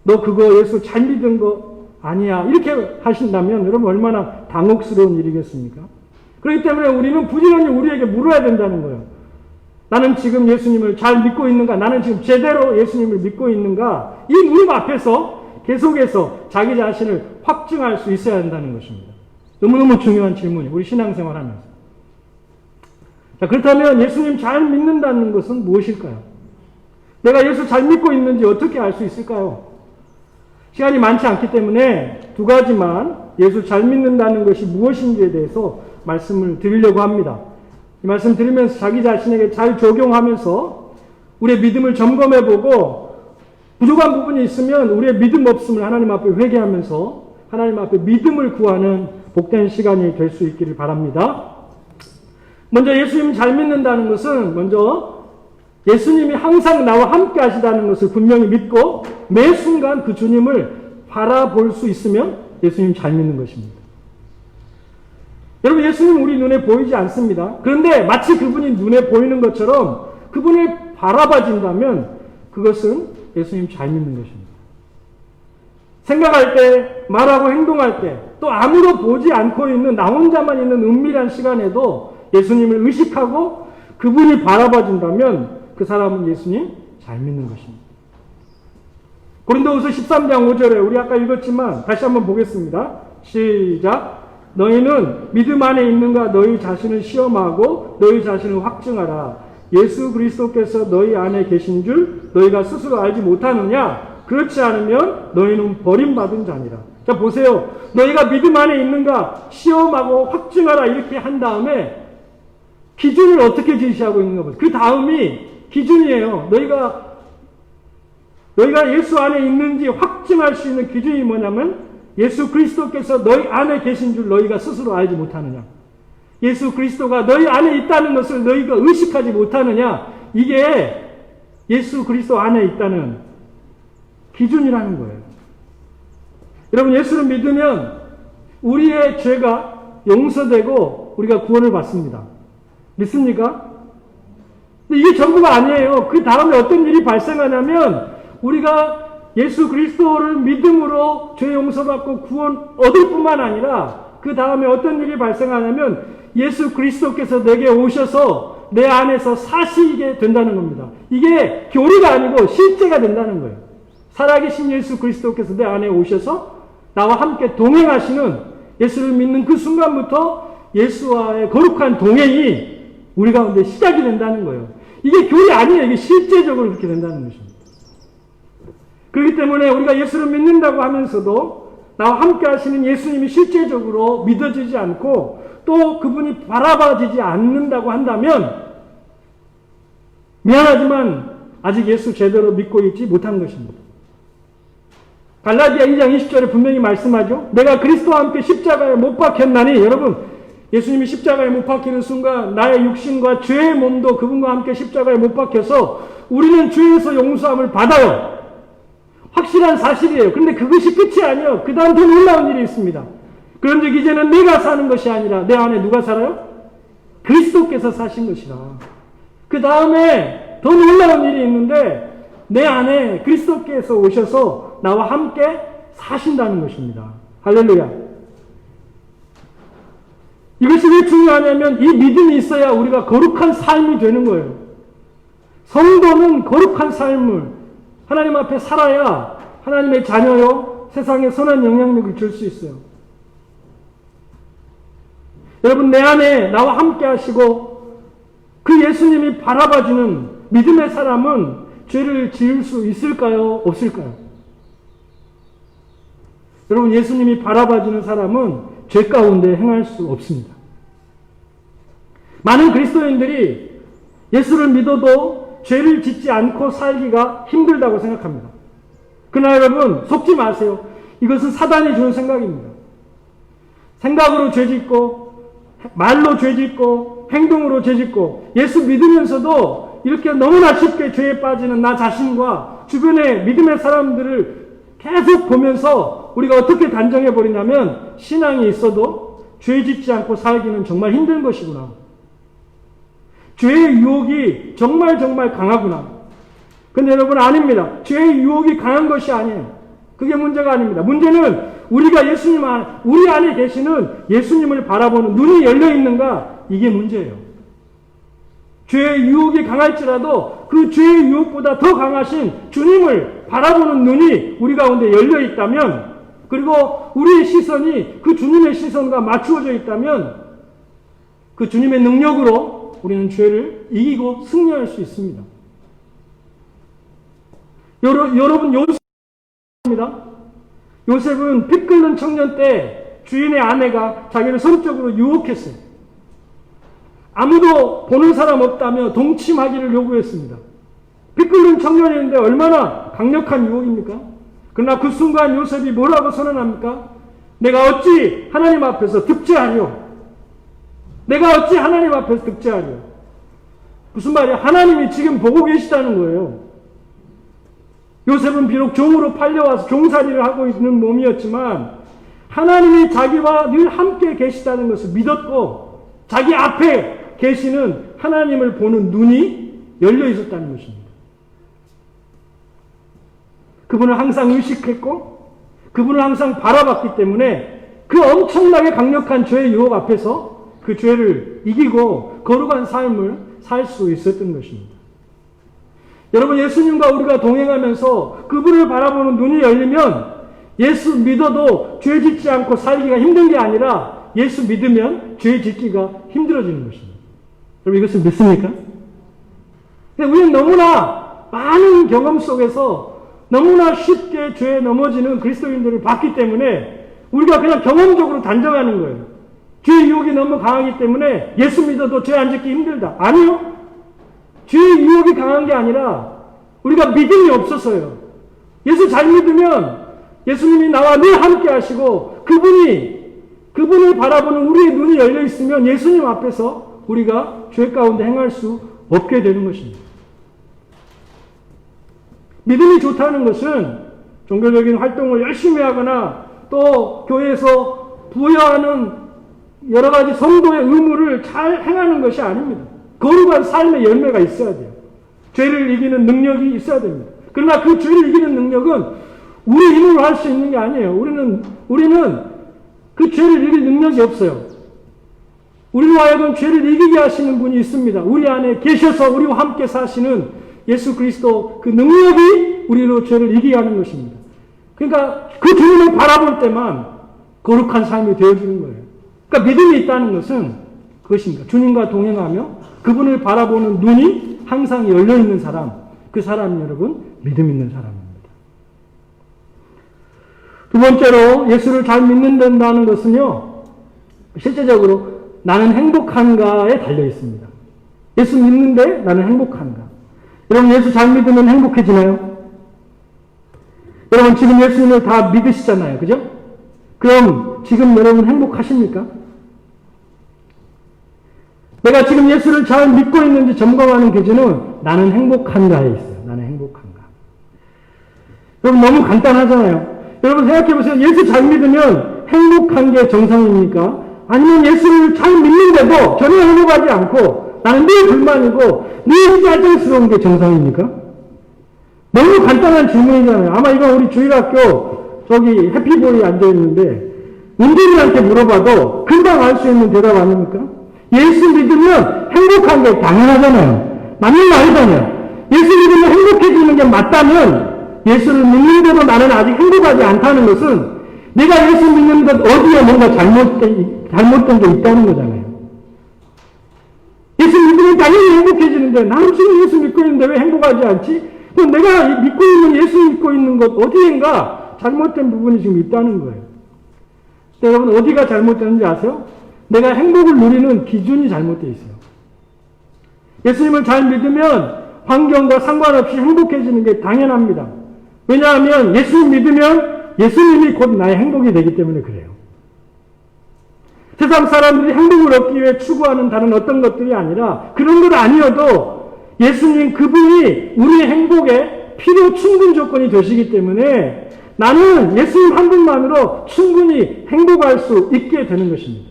너 그거 예수 잘 믿은 거 아니야 이렇게 하신다면 여러분 얼마나 당혹스러운 일이겠습니까? 그렇기 때문에 우리는 부지런히 우리에게 물어야 된다는 거예요. 나는 지금 예수님을 잘 믿고 있는가? 나는 지금 제대로 예수님을 믿고 있는가? 이 물음 앞에서 계속해서 자기 자신을 확증할 수 있어야 한다는 것입니다. 너무너무 중요한 질문이에요. 우리 신앙생활 하면서. 자, 그렇다면 예수님 잘 믿는다는 것은 무엇일까요? 내가 예수 잘 믿고 있는지 어떻게 알 수 있을까요? 시간이 많지 않기 때문에 두 가지만 예수 잘 믿는다는 것이 무엇인지에 대해서 말씀을 드리려고 합니다. 이 말씀 들으면서 자기 자신에게 잘 적용하면서 우리의 믿음을 점검해보고 부족한 부분이 있으면 우리의 믿음 없음을 하나님 앞에 회개하면서 하나님 앞에 믿음을 구하는 복된 시간이 될 수 있기를 바랍니다. 먼저 예수님 잘 믿는다는 것은 먼저 예수님이 항상 나와 함께 하시다는 것을 분명히 믿고 매 순간 그 주님을 바라볼 수 있으면 예수님 잘 믿는 것입니다. 여러분 예수님 우리 눈에 보이지 않습니다. 그런데 마치 그분이 눈에 보이는 것처럼 그분을 바라봐진다면 그것은 예수님 잘 믿는 것입니다. 생각할 때, 말하고 행동할 때, 또 아무도 보지 않고 있는 나 혼자만 있는 은밀한 시간에도 예수님을 의식하고 그분이 바라봐준다면 그 사람은 예수님 잘 믿는 것입니다. 고린도후서 13장 5절에 우리 아까 읽었지만 다시 한번 보겠습니다. 시작. 너희는 믿음 안에 있는가 너희 자신을 시험하고 너희 자신을 확증하라. 예수 그리스도께서 너희 안에 계신 줄 너희가 스스로 알지 못하느냐? 그렇지 않으면 너희는 버림받은 자니라. 자 보세요. 너희가 믿음 안에 있는가 시험하고 확증하라 이렇게 한 다음에 기준을 어떻게 제시하고 있는가 보세요. 그 다음이 기준이에요. 너희가 예수 안에 있는지 확증할 수 있는 기준이 뭐냐면 예수 그리스도께서 너희 안에 계신 줄 너희가 스스로 알지 못하느냐. 예수 그리스도가 너희 안에 있다는 것을 너희가 의식하지 못하느냐. 이게 예수 그리스도 안에 있다는 기준이라는 거예요. 여러분 예수를 믿으면 우리의 죄가 용서되고 우리가 구원을 받습니다. 믿습니까? 근데 이게 전부가 아니에요. 그 다음에 어떤 일이 발생하냐면 우리가 예수 그리스도를 믿음으로 죄 용서받고 구원 얻을 뿐만 아니라 그 다음에 어떤 일이 발생하냐면 예수 그리스도께서 내게 오셔서 내 안에서 사시게 된다는 겁니다. 이게 교리가 아니고 실제가 된다는 거예요. 살아계신 예수 그리스도께서 내 안에 오셔서 나와 함께 동행하시는 예수를 믿는 그 순간부터 예수와의 거룩한 동행이 우리 가운데 시작이 된다는 거예요. 이게 교리 아니에요. 이게 실제적으로 그렇게 된다는 것입니다. 그렇기 때문에 우리가 예수를 믿는다고 하면서도 나와 함께 하시는 예수님이 실제적으로 믿어지지 않고 또 그분이 바라봐지지 않는다고 한다면 미안하지만 아직 예수 제대로 믿고 있지 못한 것입니다. 갈라디아 2장 20절에 분명히 말씀하죠. 내가 그리스도와 함께 십자가에 못 박혔나니 여러분 예수님이 십자가에 못 박히는 순간 나의 육신과 죄의 몸도 그분과 함께 십자가에 못 박혀서 우리는 죄에서 용서함을 받아요. 확실한 사실이에요. 그런데 그것이 끝이 아니에요. 그 다음 더 놀라운 일이 있습니다. 그런즉 이제는 내가 사는 것이 아니라 내 안에 누가 살아요? 그리스도께서 사신 것이라. 그 다음에 더 놀라운 일이 있는데 내 안에 그리스도께서 오셔서 나와 함께 사신다는 것입니다. 할렐루야. 이것이 왜 중요하냐면 이 믿음이 있어야 우리가 거룩한 삶이 되는 거예요. 성도는 거룩한 삶을 하나님 앞에 살아야 하나님의 자녀요 세상에 선한 영향력을 줄 수 있어요. 여러분 내 안에 나와 함께 하시고 그 예수님이 바라봐주는 믿음의 사람은 죄를 지을 수 있을까요? 없을까요? 여러분 예수님이 바라봐주는 사람은 죄 가운데 행할 수 없습니다. 많은 그리스도인들이 예수를 믿어도 죄를 짓지 않고 살기가 힘들다고 생각합니다. 그러나 여러분 속지 마세요. 이것은 사단이 주는 생각입니다. 생각으로 죄 짓고 말로 죄 짓고 행동으로 죄 짓고 예수 믿으면서도 이렇게 너무나 쉽게 죄에 빠지는 나 자신과 주변의 믿음의 사람들을 계속 보면서 우리가 어떻게 단정해버리냐면 신앙이 있어도 죄 짓지 않고 살기는 정말 힘든 것이구나. 죄의 유혹이 정말 강하구나. 근데 여러분 아닙니다. 죄의 유혹이 강한 것이 아니에요. 그게 문제가 아닙니다. 문제는 우리가 우리 안에 계시는 예수님을 바라보는 눈이 열려 있는가? 이게 문제예요. 죄의 유혹이 강할지라도 그 죄의 유혹보다 더 강하신 주님을 바라보는 눈이 우리 가운데 열려 있다면, 그리고 우리의 시선이 그 주님의 시선과 맞추어져 있다면 그 주님의 능력으로 우리는 죄를 이기고 승리할 수 있습니다. 여러분 요셉입니다. 요셉은 피 끓는 청년 때 주인의 아내가 자기를 성적으로 유혹했어요. 아무도 보는 사람 없다며 동침하기를 요구했습니다. 피 끓는 청년이었는데 얼마나 강력한 유혹입니까? 그러나 그 순간 요셉이 뭐라고 선언합니까? 내가 어찌 하나님 앞에서 득죄하리요? 내가 어찌 하나님 앞에서 득죄하리요? 무슨 말이야? 하나님이 지금 보고 계시다는 거예요. 요셉은 비록 종으로 팔려와서 종살이를 하고 있는 몸이었지만 하나님이 자기와 늘 함께 계시다는 것을 믿었고 자기 앞에 계시는 하나님을 보는 눈이 열려 있었다는 것입니다. 그분을 항상 의식했고 그분을 항상 바라봤기 때문에 그 엄청나게 강력한 죄의 유혹 앞에서 그 죄를 이기고 거룩한 삶을 살 수 있었던 것입니다. 여러분, 예수님과 우리가 동행하면서 그분을 바라보는 눈이 열리면 예수 믿어도 죄 짓지 않고 살기가 힘든 게 아니라 예수 믿으면 죄 짓기가 힘들어지는 것입니다. 여러분, 이것을 믿습니까? 근데 우리는 너무나 많은 경험 속에서 너무나 쉽게 죄에 넘어지는 그리스도인들을 봤기 때문에 우리가 그냥 경험적으로 단정하는 거예요. 죄의 유혹이 너무 강하기 때문에 예수 믿어도 죄 안 짓기 힘들다. 아니요. 죄의 유혹이 강한 게 아니라 우리가 믿음이 없어서요. 예수 잘 믿으면 예수님이 나와 늘 함께 하시고 그분을 바라보는 우리의 눈이 열려 있으면 예수님 앞에서 우리가 죄 가운데 행할 수 없게 되는 것입니다. 믿음이 좋다는 것은 종교적인 활동을 열심히 하거나 또 교회에서 부여하는 여러 가지 성도의 의무를 잘 행하는 것이 아닙니다. 거룩한 삶의 열매가 있어야 돼요. 죄를 이기는 능력이 있어야 됩니다. 그러나 그 죄를 이기는 능력은 우리 힘으로 할 수 있는 게 아니에요. 우리는 그 죄를 이길 능력이 없어요. 우리로 하여금 죄를 이기게 하시는 분이 있습니다. 우리 안에 계셔서 우리와 함께 사시는 예수 그리스도 그 능력이 우리로 죄를 이기게 하는 것입니다. 그러니까 그 주님을 바라볼 때만 거룩한 삶이 되어지는 거예요. 그러니까 믿음이 있다는 것은 그것입니다. 주님과 동행하며 그분을 바라보는 눈이 항상 열려있는 사람, 그 사람이 여러분 믿음 있는 사람입니다. 두 번째로 예수를 잘 믿는다는 것은요, 실제적으로 나는 행복한가에 달려 있습니다. 예수 믿는데 나는 행복한가? 여러분, 예수 잘 믿으면 행복해지나요? 여러분, 지금 예수님을 다 믿으시잖아요. 그죠? 그럼 지금 여러분 행복하십니까? 내가 지금 예수를 잘 믿고 있는지 점검하는 기준은 나는 행복한가에 있어요. 나는 행복한가? 여러분, 너무 간단하잖아요. 여러분 생각해보세요. 예수 잘 믿으면 행복한 게 정상입니까? 아니면 예수를 잘 믿는데도 전혀 행복하지 않고 나는 늘 불만이고 늘 짜증스러운 게 정상입니까? 너무 간단한 질문이잖아요. 아마 이건 우리 주일학교 저기 해피보이 앉아있는데 은진이한테 물어봐도 금방 알 수 있는 대답 아닙니까? 예수 믿으면 행복한 게 당연하잖아요. 맞는 말이잖아요. 예수 믿으면 행복해지는 게 맞다면 예수를 믿는데도 나는 아직 행복하지 않다는 것은 내가 예수 믿는 것 어디에 뭔가 잘못된 게 있다는 거잖아요. 예수 믿으면 당연히 행복해지는데 나는 지금 예수 믿고 있는데 왜 행복하지 않지? 그럼 내가 믿고 있는 예수 믿고 있는 것 어디엔가 잘못된 부분이 지금 있다는 거예요. 여러분, 어디가 잘못되는지 아세요? 내가 행복을 누리는 기준이 잘못되어 있어요. 예수님을 잘 믿으면 환경과 상관없이 행복해지는 게 당연합니다. 왜냐하면 예수님 믿으면 예수님이 곧 나의 행복이 되기 때문에 그래요. 세상 사람들이 행복을 얻기 위해 추구하는 다른 어떤 것들이 아니라 그런 것 아니어도 예수님 그분이 우리의 행복에 필요 충분 조건이 되시기 때문에 나는 예수님 한 분만으로 충분히 행복할 수 있게 되는 것입니다.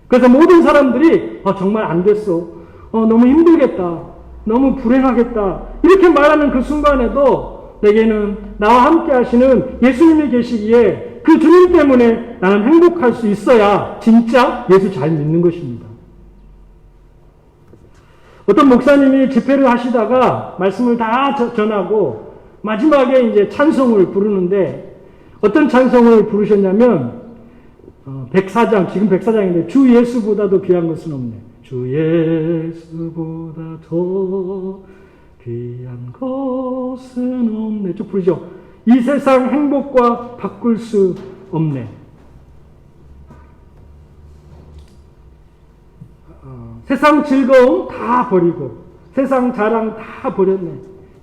그래서 모든 사람들이 정말 안 됐어. 너무 힘들겠다, 너무 불행하겠다 이렇게 말하는 그 순간에도 내게는 나와 함께 하시는 예수님이 계시기에 그 주님 때문에 나는 행복할 수 있어야 진짜 예수 잘 믿는 것입니다. 어떤 목사님이 집회를 하시다가 말씀을 다 전하고 마지막에 이제 찬송을 부르는데 어떤 찬송을 부르셨냐면 104장, 지금 104장인데 주 예수보다도 귀한 것은 없네. 주 예수보다 더 귀한 것은 없네. 쭉 부르죠. 이 세상 행복과 바꿀 수 없네. 세상 즐거움 다 버리고 세상 자랑 다 버렸네.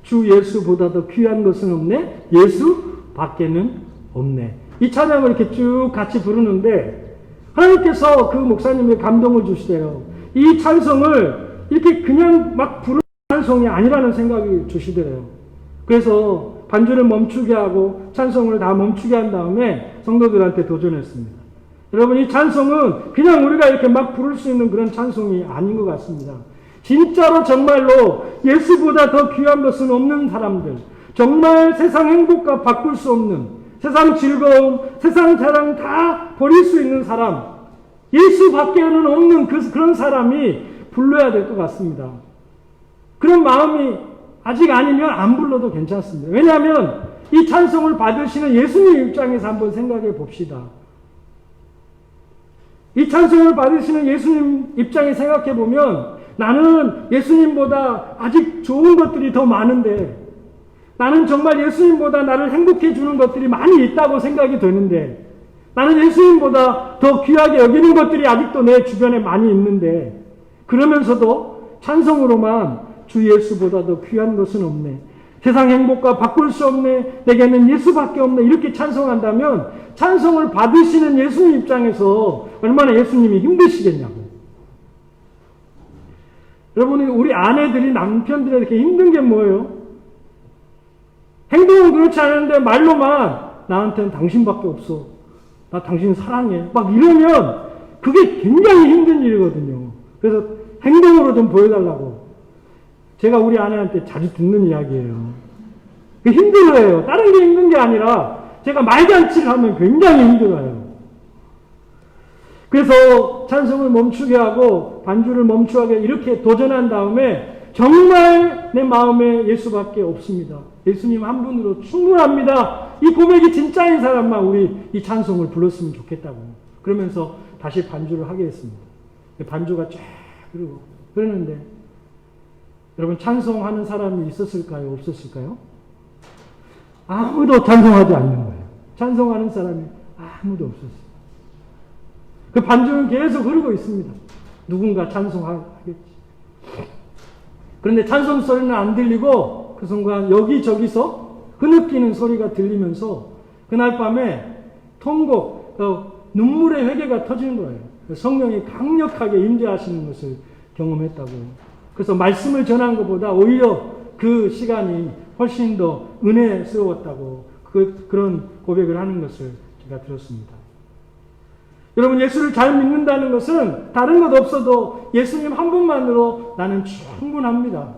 주 예수보다 더 귀한 것은 없네. 예수 밖에는 없네. 이 찬양을 이렇게 쭉 같이 부르는데 하나님께서 그 목사님의 감동을 주시대요. 이 찬송을 이렇게 그냥 막 부르는 찬송이 아니라는 생각이 주시더래요. 그래서 반주를 멈추게 하고 찬송을 다 멈추게 한 다음에 성도들한테 도전했습니다. 여러분, 이 찬송은 그냥 우리가 이렇게 막 부를 수 있는 그런 찬송이 아닌 것 같습니다. 진짜로 정말로 예수보다 더 귀한 것은 없는 사람들, 정말 세상 행복과 바꿀 수 없는, 세상 즐거움, 세상 자랑 다 버릴 수 있는 사람, 예수 밖에는 없는 그런 사람이 불러야 될 것 같습니다. 그런 마음이 아직 아니면 안 불러도 괜찮습니다. 왜냐하면 이 찬송을 받으시는 예수님 입장에서 한번 생각해 봅시다. 이 찬송을 받으시는 예수님 입장에 생각해 보면 나는 예수님보다 아직 좋은 것들이 더 많은데, 나는 정말 예수님보다 나를 행복해 주는 것들이 많이 있다고 생각이 되는데, 나는 예수님보다 더 귀하게 여기는 것들이 아직도 내 주변에 많이 있는데, 그러면서도 찬송으로만 주 예수보다 더 귀한 것은 없네, 세상 행복과 바꿀 수 없네, 내게는 예수밖에 없네, 이렇게 찬송한다면 찬송을 받으시는 예수님 입장에서 얼마나 예수님이 힘드시겠냐고. 여러분, 우리 아내들이 남편들에게 힘든 게 뭐예요? 행동은 그렇지 않은데 말로만 나한테는 당신밖에 없어, 나 당신 사랑해, 막 이러면 그게 굉장히 힘든 일이거든요. 그래서 행동으로 좀 보여달라고 제가 우리 아내한테 자주 듣는 이야기예요. 힘들어요. 다른 게 힘든 게 아니라 제가 말잔치를 하면 굉장히 힘들어요. 그래서 찬송을 멈추게 하고 반주를 멈추게 이렇게 도전한 다음에 정말 내 마음에 예수밖에 없습니다, 예수님 한 분으로 충분합니다, 이 고백이 진짜인 사람만 우리 이 찬송을 불렀으면 좋겠다고 그러면서 다시 반주를 하게 했습니다. 반주가 쫙 흐르고 그러는데 여러분, 찬송하는 사람이 있었을까요? 없었을까요? 아무도 찬송하지 않는 거예요. 찬송하는 사람이 아무도 없었어요. 그 반주는 계속 흐르고 있습니다. 누군가 찬송하겠지. 그런데 찬송 소리는 안 들리고 그 순간 여기저기서 흐느끼는 소리가 들리면서 그날 밤에 통곡, 눈물의 회개가 터지는 거예요. 성령이 강력하게 임재하시는 것을 경험했다고. 그래서 말씀을 전한 것보다 오히려 그 시간이 훨씬 더 은혜스러웠다고 그런 고백을 하는 것을 제가 들었습니다. 여러분, 예수를 잘 믿는다는 것은 다른 것 없어도 예수님 한 분만으로 나는 충분합니다,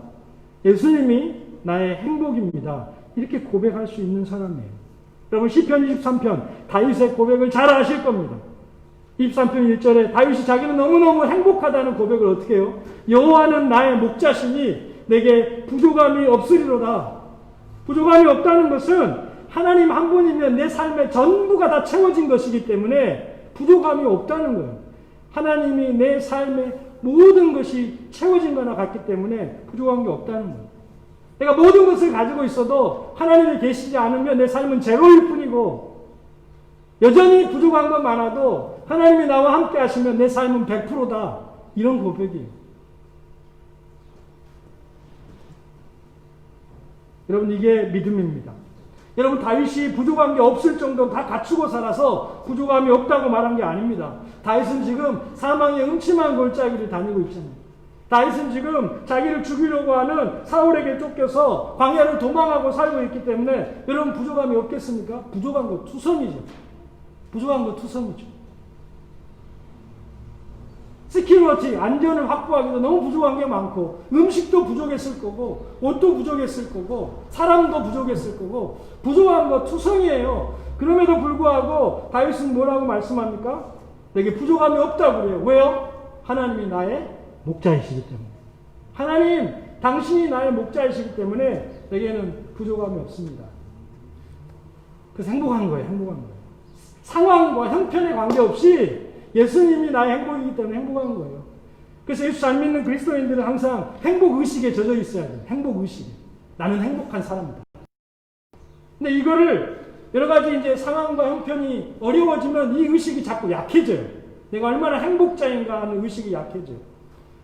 예수님이 나의 행복입니다, 이렇게 고백할 수 있는 사람이에요. 여러분, 시편 23편 다윗의 고백을 잘 아실 겁니다. 23편 1절에 다윗이 자기는 너무너무 행복하다는 고백을 어떻게 해요? 여호와는 나의 목자시니 내게 부족함이 없으리로다. 부족함이 없다는 것은 하나님 한 분이면 내 삶의 전부가 다 채워진 것이기 때문에 부족함이 없다는 거예요. 하나님이 내 삶의 모든 것이 채워진 거나 같기 때문에 부족한 게 없다는 거예요. 내가 모든 것을 가지고 있어도 하나님이 계시지 않으면 내 삶은 제로일 뿐이고, 여전히 부족한 건 많아도 하나님이 나와 함께 하시면 내 삶은 100%다. 이런 고백이에요. 여러분, 이게 믿음입니다. 여러분, 다윗이 부족한 게 없을 정도 다 갖추고 살아서 부족함이 없다고 말한 게 아닙니다. 다윗은 지금 사망의 음침한 골짜기를 다니고 있잖아요. 다윗은 지금 자기를 죽이려고 하는 사울에게 쫓겨서 광야를 도망하고 살고 있기 때문에 여러분, 부족함이 없겠습니까? 부족한 거 투성이죠. 부족한 거 투성이죠. 시큐리티, 안전을 확보하기도 너무 부족한 게 많고, 음식도 부족했을 거고, 옷도 부족했을 거고, 사람도 부족했을 거고, 부족한 거 투성이에요. 그럼에도 불구하고 다윗은 뭐라고 말씀합니까? 내게 부족함이 없다고 그래요. 왜요? 하나님이 나의 목자이시기 때문에. 하나님, 당신이 나의 목자이시기 때문에 내게는 부족함이 없습니다. 그래서 행복한 거예요. 행복한 거예요. 상황과 형편에 관계없이 예수님이 나의 행복이기 때문에 행복한 거예요. 그래서 예수 잘 믿는 그리스도인들은 항상 행복의식에 젖어 있어야 돼요. 행복의식에. 나는 행복한 사람이다. 근데 이거를 여러 가지 이제 상황과 형편이 어려워지면 이 의식이 자꾸 약해져요. 내가 얼마나 행복자인가 하는 의식이 약해져요.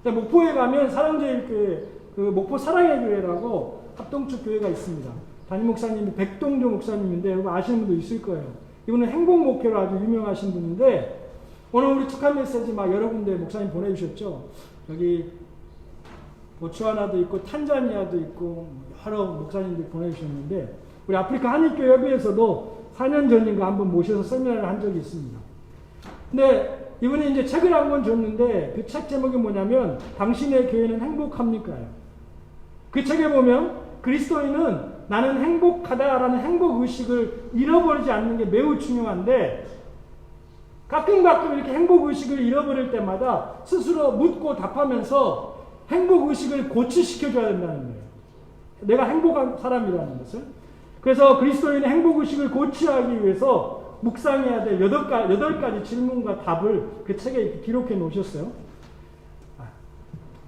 목포에 가면 사랑제일교회, 그 목포 사랑의 교회라고 합동축 교회가 있습니다. 담임 목사님이 백동조 목사님인데 여러분 아시는 분도 있을 거예요. 이분은 행복 목회로 아주 유명하신 분인데 오늘 우리 축하 메시지 막 여러 군데 목사님 보내주셨죠. 여기 보츠와나도 있고 탄자니아도 있고 여러 목사님들이 보내주셨는데 우리 아프리카 한인교회 협의회에서도 4년 전인가 한번 모셔서 세미나를 한 적이 있습니다. 근데 이분이 이제 책을 한 권 줬는데 그 책 제목이 뭐냐면 당신의 교회는 행복합니까요? 그 책에 보면 그리스도인은 나는 행복하다라는 행복의식을 잃어버리지 않는 게 매우 중요한데 가끔 이렇게 행복의식을 잃어버릴 때마다 스스로 묻고 답하면서 행복의식을 고취시켜줘야 된다는 거예요. 내가 행복한 사람이라는 것을. 그래서 그리스도인의 행복의식을 고취하기 위해서 묵상해야 될 8가지 질문과 답을 그 책에 기록해 놓으셨어요.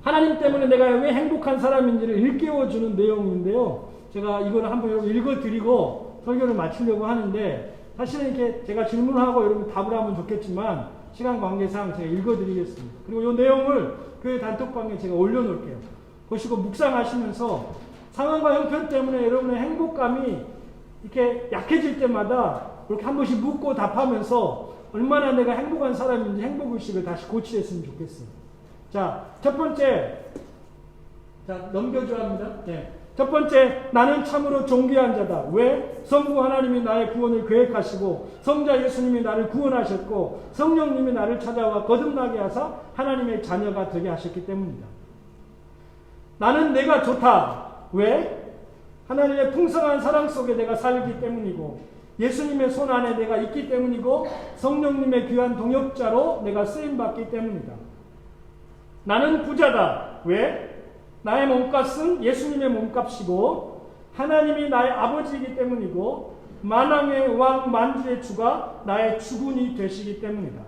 하나님 때문에 내가 왜 행복한 사람인지를 일깨워주는 내용인데요. 제가 이거를 한번 읽어드리고 설교를 마치려고 하는데 사실은 이렇게 제가 질문하고 여러분 답을 하면 좋겠지만 시간 관계상 제가 읽어드리겠습니다. 그리고 이 내용을 교회 단톡방에 제가 올려놓을게요. 보시고 묵상하시면서 상황과 형편 때문에 여러분의 행복감이 이렇게 약해질 때마다 이렇게 한 번씩 묻고 답하면서 얼마나 내가 행복한 사람인지 행복의식을 다시 고치했으면 좋겠어요. 자, 첫 번째, 넘겨줘야 합니다. 네. 첫 번째, 나는 참으로 존귀한 자다. 왜? 성부 하나님이 나의 구원을 계획하시고 성자 예수님이 나를 구원하셨고 성령님이 나를 찾아와 거듭나게 하사 하나님의 자녀가 되게 하셨기 때문이다. 나는 내가 좋다. 왜? 하나님의 풍성한 사랑 속에 내가 살기 때문이고 예수님의 손 안에 내가 있기 때문이고 성령님의 귀한 동역자로 내가 쓰임받기 때문이다. 나는 부자다. 왜? 나의 몸값은 예수님의 몸값이고 하나님이 나의 아버지이기 때문이고 만왕의 왕 만주의 주가 나의 주군이 되시기 때문이다.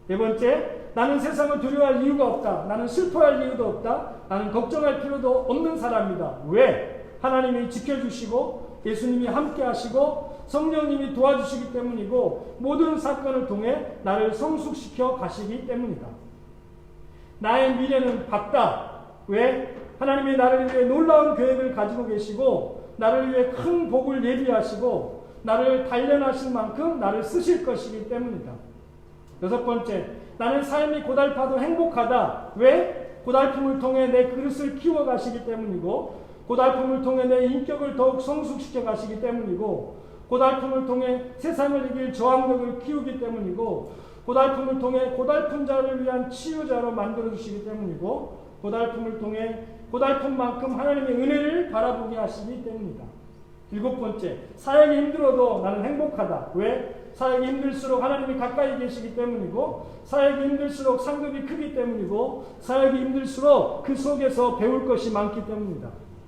네 번째, 나는 세상을 두려워할 이유가 없다. 나는 슬퍼할 이유도 없다. 나는 걱정할 필요도 없는 사람이다. 왜? 하나님이 지켜주시고 예수님이 함께 하시고 성령님이 도와주시기 때문이고 모든 사건을 통해 나를 성숙시켜 가시기 때문이다. 나의 미래는 밝다. 왜? 하나님이 나를 위해 놀라운 계획을 가지고 계시고 나를 위해 큰 복을 예비하시고 나를 단련하실 만큼 나를 쓰실 것이기 때문이다. 여섯 번째, 나는 삶이 고달파도 행복하다. 왜? 고달픔을 통해 내 그릇을 키워가시기 때문이고 고달픔을 통해 내 인격을 더욱 성숙시켜 가시기 때문이고 고달픔을 통해 세상을 이길 저항력을 키우기 때문이고 고달픔을 통해 고달픈 자를 위한 치유자로 만들어주시기 때문이고 고달픔을 통해 고달픔만큼 하나님의 은혜를 바라보게 하시기 때문이다. 일곱 번째, 사역이 힘들어도 나는 행복하다. 왜? 사역이 힘들수록 하나님이 가까이 계시기 때문이고 사역이 힘들수록 상급이 크기 때문이고 사역이 힘들수록 그 속에서 배울 것이 많기 때문이다.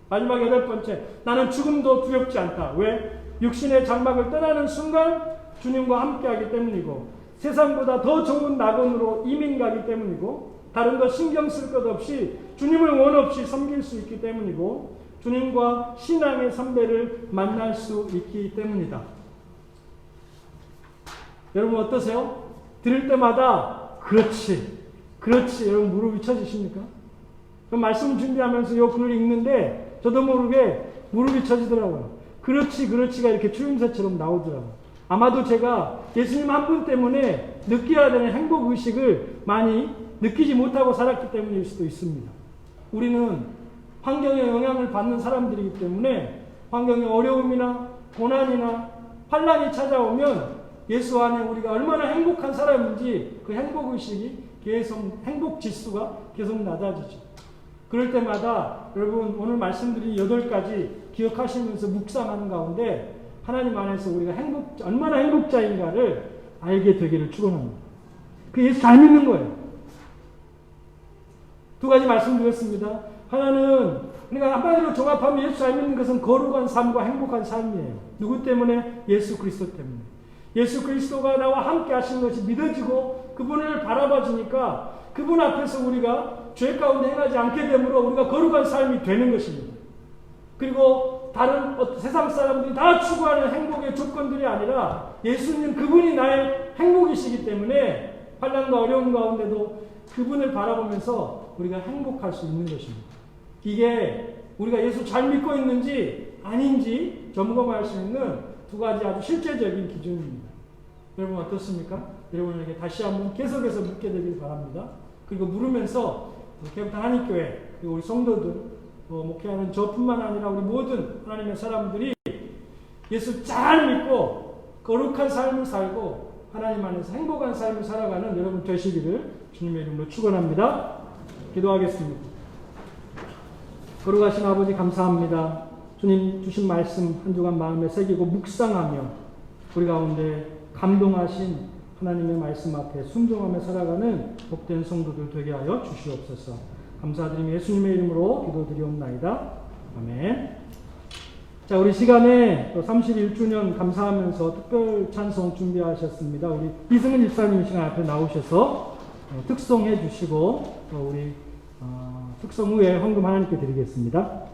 마지막 여덟 번째, 나는 죽음도 두렵지 않다. 왜? 육신의 장막을 떠나는 순간 주님과 함께하기 때문이고 세상보다 더 좋은 낙원으로 이민 가기 때문이고 다른 거 신경 쓸 것 없이 주님을 원 없이 섬길 수 있기 때문이고 주님과 신앙의 선배를 만날 수 있기 때문이다. 여러분 어떠세요? 들을 때마다 그렇지 여러분 무릎이 쳐지십니까? 그럼 말씀 준비하면서 이 글을 읽는데 저도 모르게 무릎이 쳐지더라고요. 그렇지가 이렇게 추임새처럼 나오더라고요. 아마도 제가 예수님 한 분 때문에 느껴야 되는 행복의식을 많이 느끼지 못하고 살았기 때문일 수도 있습니다. 우리는 환경에 영향을 받는 사람들이기 때문에 환경의 어려움이나 고난이나 환난이 찾아오면 예수 안에 우리가 얼마나 행복한 사람인지 그 행복의식이 계속 행복 지수가 계속 낮아지죠. 그럴 때마다 여러분 오늘 말씀드린 8가지 기억하시면서 묵상하는 가운데 하나님 안에서 우리가 얼마나 행복자인가를 알게 되기를 축원합니다. 그 예수 잘 믿는 거예요. 2가지 말씀드렸습니다. 하나는 우리가 한마디로 종합하면 예수 잘 믿는 것은 거룩한 삶과 행복한 삶이에요. 누구 때문에? 예수 그리스도 때문에. 예수 그리스도가 나와 함께 하신 것이 믿어지고 그분을 바라봐주니까 그분 앞에서 우리가 죄 가운데 행하지 않게 되므로 우리가 거룩한 삶이 되는 것입니다. 그리고 다른 세상 사람들이 다 추구하는 행복의 조건들이 아니라 예수님 그분이 나의 행복이시기 때문에 환난과 어려움 가운데도 그분을 바라보면서 우리가 행복할 수 있는 것입니다. 이게 우리가 예수 잘 믿고 있는지 아닌지 점검할 수 있는 2가지 아주 실제적인 기준입니다. 여러분 어떻습니까? 여러분에게 다시 한번 계속해서 묻게 되길 바랍니다. 그리고 물으면서 개혁당 한인교회 그리고 우리 성도들 목회하는 저뿐만 아니라 우리 모든 하나님의 사람들이 예수 잘 믿고 거룩한 삶을 살고 하나님 안에서 행복한 삶을 살아가는 여러분 되시기를 주님의 이름으로 축원합니다. 기도하겠습니다. 거룩하신 아버지 감사합니다. 주님 주신 말씀 한 주간 마음에 새기고 묵상하며 우리 가운데 감동하신 하나님의 말씀 앞에 순종하며 살아가는 복된 성도들 되게 하여 주시옵소서. 감사드리며 예수님의 이름으로 기도드리옵나이다. 아멘. 자, 우리 시간에 31주년 감사하면서 특별 찬송 준비하셨습니다. 우리 이승은 집사님 시간 앞에 나오셔서 특송해 주시고 또 우리 특송 후에 헌금 하나님께 드리겠습니다.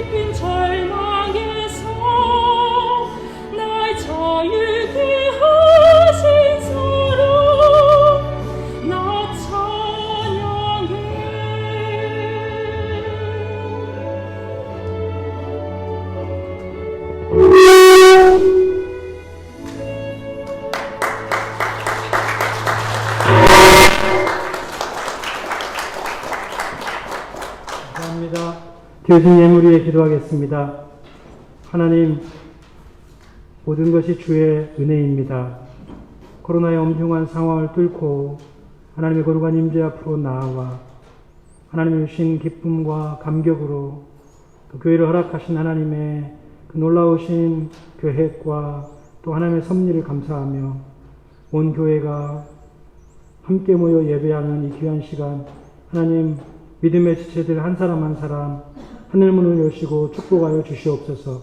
깊은 절망에서 날 자유케 하신 사랑 나 찬양해. 감사합니다. 교진 예물 위에 기도하겠습니다. 하나님, 모든 것이 주의 은혜입니다. 코로나의 엄중한 상황을 뚫고 하나님의 거룩한 임재 앞으로 나아와 하나님이 주신 기쁨과 감격으로 또 교회를 허락하신 하나님의 그 놀라우신 계획과 또 하나님의 섭리를 감사하며 온 교회가 함께 모여 예배하는 이 귀한 시간, 하나님 믿음의 지체들 한 사람 한 사람 하늘문을 여시고 축복하여 주시옵소서.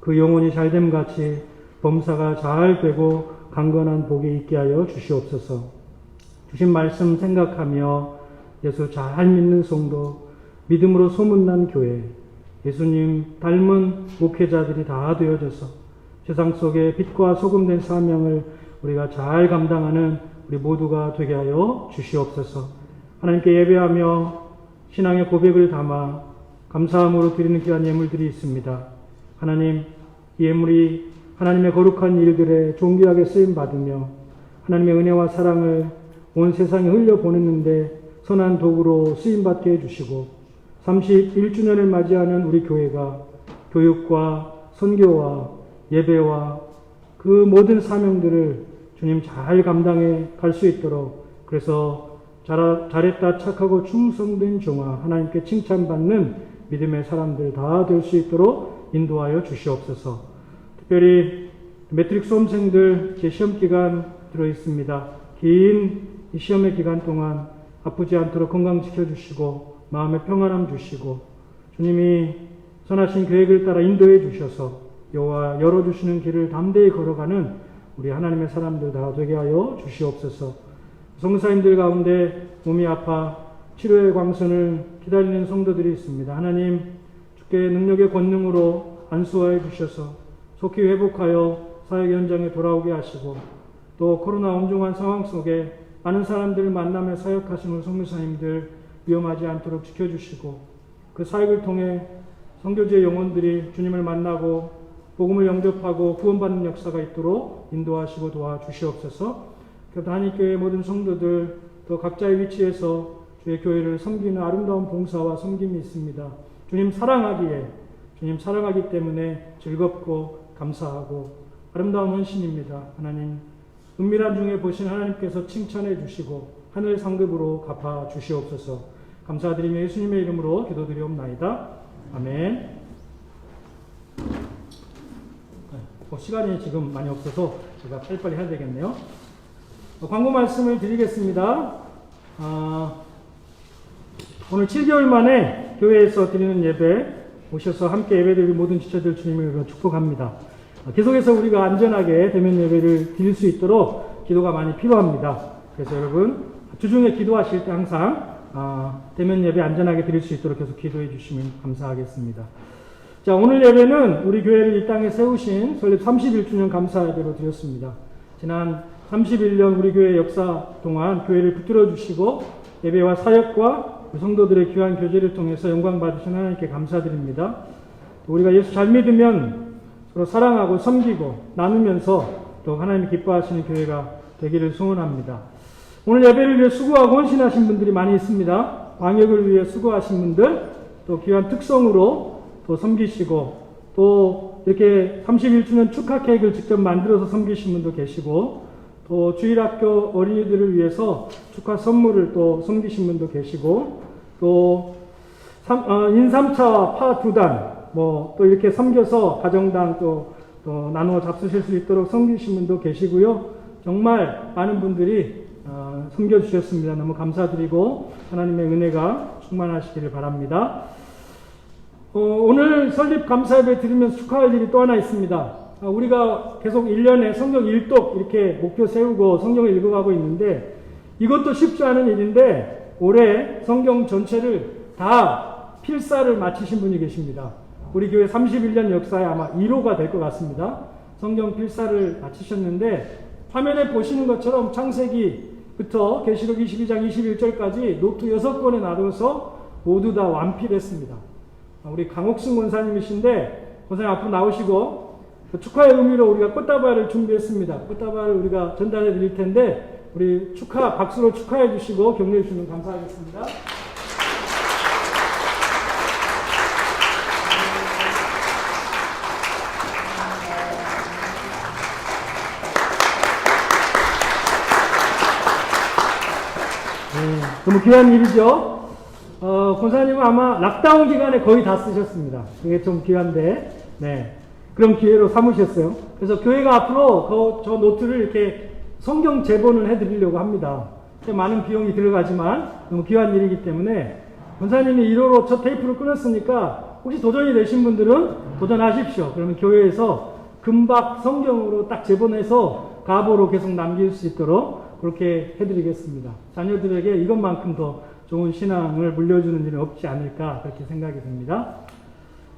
그 영혼이 잘됨 같이 범사가 잘 되고 강건한 복이 있게 하여 주시옵소서. 주신 말씀 생각하며 예수 잘 믿는 성도, 믿음으로 소문난 교회, 예수님 닮은 목회자들이 다 되어져서 세상 속에 빛과 소금된 사명을 우리가 잘 감당하는 우리 모두가 되게 하여 주시옵소서. 하나님께 예배하며 신앙의 고백을 담아 감사함으로 드리는 귀한 예물들이 있습니다. 하나님, 이 예물이 하나님의 거룩한 일들에 존귀하게 쓰임받으며 하나님의 은혜와 사랑을 온 세상에 흘려보냈는데 선한 도구로 쓰임받게 해주시고 31주년을 맞이하는 우리 교회가 교육과 선교와 예배와 그 모든 사명들을 주님 잘 감당해 갈 수 있도록, 그래서 잘했다 착하고 충성된 종아 하나님께 칭찬받는 믿음의 사람들 다 될 수 있도록 인도하여 주시옵소서. 특별히 매트릭 수험생들 제 시험기간 들어있습니다. 긴 이 시험의 기간 동안 아프지 않도록 건강 지켜주시고 마음의 평안함 주시고 주님이 선하신 계획을 따라 인도해 주셔서 여호와 열어주시는 길을 담대히 걸어가는 우리 하나님의 사람들 다 되게 하여 주시옵소서. 성도사님들 가운데 몸이 아파 치료의 광선을 기다리는 성도들이 있습니다. 하나님, 주께 능력의 권능으로 안수하여 주셔서 속히 회복하여 사역 현장에 돌아오게 하시고 또 코로나 엄중한 상황 속에 많은 사람들을 만나며 사역하시는 성도사님들 위험하지 않도록 지켜주시고 그 사역을 통해 선교지의 영혼들이 주님을 만나고 복음을 영접하고 구원받는 역사가 있도록 인도하시고 도와주시옵소서. 하나님교회 모든 성도들 또 각자의 위치에서 주의 교회를 섬기는 아름다운 봉사와 섬김이 있습니다. 주님 사랑하기 때문에 즐겁고 감사하고 아름다운 헌신입니다. 하나님, 은밀한 중에 보신 하나님께서 칭찬해 주시고 하늘 상급으로 갚아 주시옵소서. 감사드리며 예수님의 이름으로 기도드리옵나이다. 아멘. 시간이 지금 많이 없어서 제가 빨리빨리 해야 되겠네요. 광고 말씀을 드리겠습니다. 오늘 7개월 만에 교회에서 드리는 예배 오셔서 함께 예배드릴 모든 지체들 주님을 축복합니다. 계속해서 우리가 안전하게 대면 예배를 드릴 수 있도록 기도가 많이 필요합니다. 그래서 여러분 주중에 기도하실 때 항상 대면 예배 안전하게 드릴 수 있도록 계속 기도해 주시면 감사하겠습니다. 자, 오늘 예배는 우리 교회를 이 땅에 세우신 설립 31주년 감사 예배로 드렸습니다. 지난 31년 우리 교회 역사 동안 교회를 붙들어 주시고 예배와 사역과 성도들의 귀한 교제를 통해서 영광 받으신 하나님께 감사드립니다. 우리가 예수 잘 믿으면 서로 사랑하고 섬기고 나누면서 또 하나님이 기뻐하시는 교회가 되기를 소원합니다. 오늘 예배를 위해 수고하고 헌신하신 분들이 많이 있습니다. 광역을 위해 수고하신 분들, 또 귀한 특성으로 또 섬기시고, 또 이렇게 31주년 축하 케이크를 직접 만들어서 섬기신 분도 계시고, 또 주일학교 어린이들을 위해서 축하 선물을 또 섬기신 분도 계시고, 또 인삼차 파 2단 또 이렇게 섬겨서 가정당 또 나누어 잡수실 수 있도록 섬기신 분도 계시고요. 정말 많은 분들이 섬겨주셨습니다. 너무 감사드리고 하나님의 은혜가 충만하시기를 바랍니다. 오늘 설립 감사예배 드리면서 축하할 일이 또 하나 있습니다. 우리가 계속 1년에 성경 1독 이렇게 목표 세우고 성경을 읽어가고 있는데 이것도 쉽지 않은 일인데 올해 성경 전체를 다 필사를 마치신 분이 계십니다. 우리 교회 31년 역사에 아마 1호가 될 것 같습니다. 성경 필사를 마치셨는데 화면에 보시는 것처럼 창세기부터 계시록 22장 21절까지 노트 6권에 나눠서 모두 다 완필했습니다. 우리 강옥승 권사님이신데 권사님 앞으로 나오시고 축하의 의미로 우리가 꽃다발을 준비했습니다. 꽃다발을 우리가 전달해 드릴 텐데 우리 박수로 축하해 주시고 격려해 주시면 감사하겠습니다. 너무 귀한 일이죠. 권사님은 아마 락다운 기간에 거의 다 쓰셨습니다. 그게 좀 귀한데, 네. 그런 기회로 삼으셨어요. 그래서 교회가 앞으로 저 노트를 이렇게 성경 제본을 해드리려고 합니다. 많은 비용이 들어가지만 너무 귀한 일이기 때문에 권사님이 1호로 첫 테이프를 끊었으니까 혹시 도전이 되신 분들은 도전하십시오. 그러면 교회에서 금박 성경으로 딱 제본해서 가보로 계속 남길 수 있도록 그렇게 해드리겠습니다. 자녀들에게 이것만큼 더 좋은 신앙을 물려주는 일은 없지 않을까 그렇게 생각이 듭니다.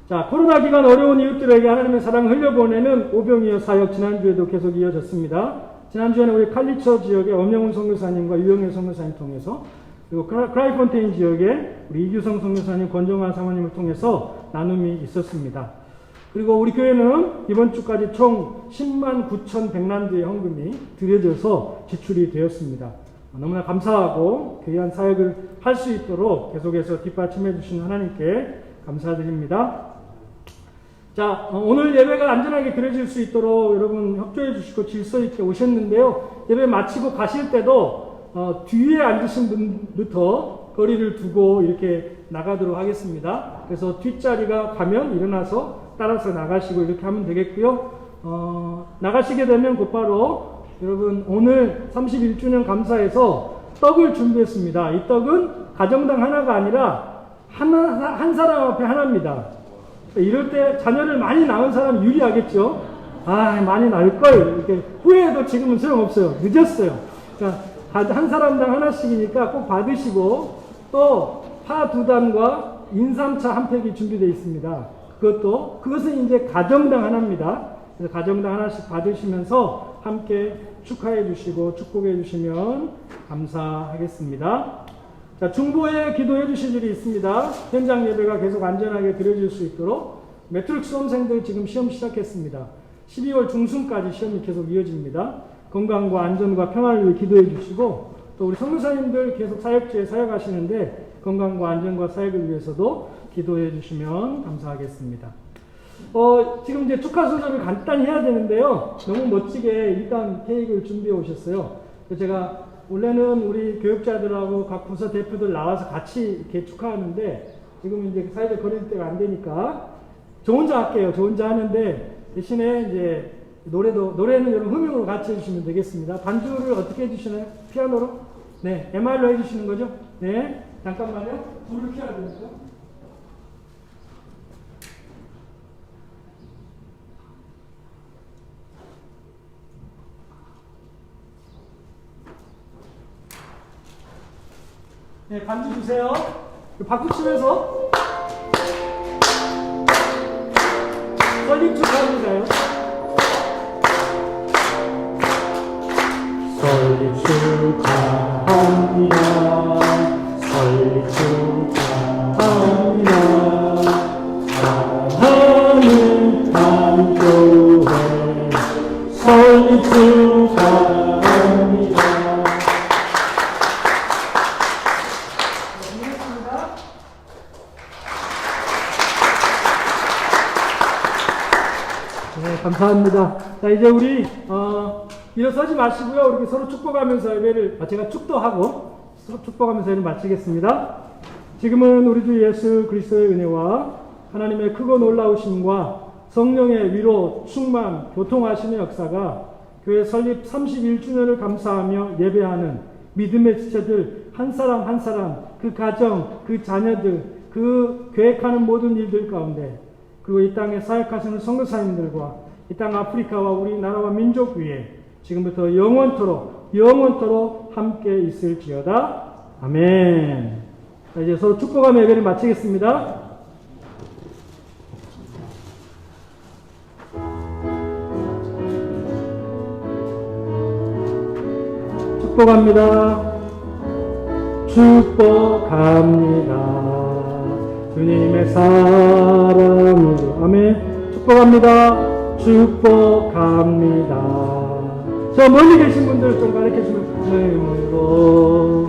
자, 코로나 기간 어려운 이웃들에게 하나님의 사랑을 흘려보내는 오병이어 사역 지난주에도 계속 이어졌습니다. 지난주에는 우리 칼리처 지역의 엄영훈 선교사님과 유영애 선교사님 통해서 그리고 크라이폰테인 지역의 우리 이규성 선교사님, 권정환 사모님을 통해서 나눔이 있었습니다. 그리고 우리 교회는 이번 주까지 총 10만 9,100란드의 헌금이 드려져서 지출이 되었습니다. 너무나 감사하고 귀한 사역을 할 수 있도록 계속해서 뒷받침해 주신 하나님께 감사드립니다. 자, 오늘 예배가 안전하게 드려질 수 있도록 여러분 협조해 주시고 질서 있게 오셨는데요. 예배 마치고 가실 때도 뒤에 앉으신 분부터 거리를 두고 이렇게 나가도록 하겠습니다. 그래서 뒷자리가 가면 일어나서 따라서 나가시고 이렇게 하면 되겠고요. 나가시게 되면 곧바로 여러분 오늘 31주년 감사해서 떡을 준비했습니다. 이 떡은 가정당 하나가 아니라 한 사람 앞에 하나입니다. 이럴 때 자녀를 많이 낳은 사람이 유리하겠죠. 많이 낳을걸 이렇게 후회해도 지금은 소용없어요. 늦었어요. 그러니까 한 사람당 하나씩이니까 꼭 받으시고 또 파 2단과 인삼차 한 팩이 준비되어 있습니다. 그것은 이제 가정당 하나입니다. 그래서 가정당 하나씩 받으시면서 함께 축하해 주시고 축복해 주시면 감사하겠습니다. 자, 중보에 기도해 주실 일이 있습니다. 현장 예배가 계속 안전하게 드려질 수 있도록 매트릭 수험생들 지금 시험 시작했습니다. 12월 중순까지 시험이 계속 이어집니다. 건강과 안전과 평화를 위해 기도해 주시고 또 우리 선교사님들 계속 사역지에 사역하시는데 건강과 안전과 사역을 위해서도 기도해 주시면 감사하겠습니다. 지금 이제 축하 순서를 간단히 해야 되는데요. 너무 멋지게 일단 케이크를 준비해 오셨어요. 제가 원래는 우리 교육자들하고 각 부서 대표들 나와서 같이 이렇게 축하하는데 지금 이제 사회적 거리두기가 안 되니까 저 혼자 할게요. 저 혼자 하는데 대신에 이제 노래는 여러분 흥명으로 같이 해주시면 되겠습니다. 반주를 어떻게 해주시나요? 피아노로? 네, MR로 해주시는 거죠? 네, 잠깐만요. 불을 켜야 되니까. 네, 반주 주세요. 박수 치면서 설립 축하합니다요. 설립 축하합니다. 설립 축하합니다. 사랑하는 한교회 설립 축하합니다. 네, 감사합니다. 자, 이제 우리 일어서지 마시고요. 이렇게 서로 축복하면서 예배를 제가 축도하고 축복하면서 예배를 마치겠습니다. 지금은 우리 주 예수 그리스도의 은혜와 하나님의 크고 놀라우심과 성령의 위로 충만 교통하심의 역사가 교회 설립 31주년을 감사하며 예배하는 믿음의 지체들 한 사람 한 사람 그 가정 그 자녀들 그 계획하는 모든 일들 가운데 그리고 이 땅에 사역하시는 선교사님들과 이 땅 아프리카와 우리나라와 민족 위에 지금부터 영원토록 함께 있을지어다. 아멘. 자, 이제 서로 축복하며 예배를 마치겠습니다. 축복합니다. 축복합니다. 주님의 사랑으로. 아멘. 축복합니다. 축복합니다. 저 멀리 계신 분들 좀 가르쳐주면 주님으로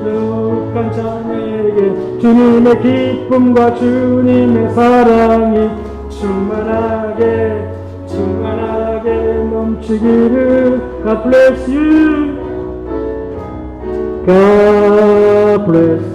축한 자에게 주님의 기쁨과 주님의 사랑이 충만하게 넘치기를. God bless you. God bless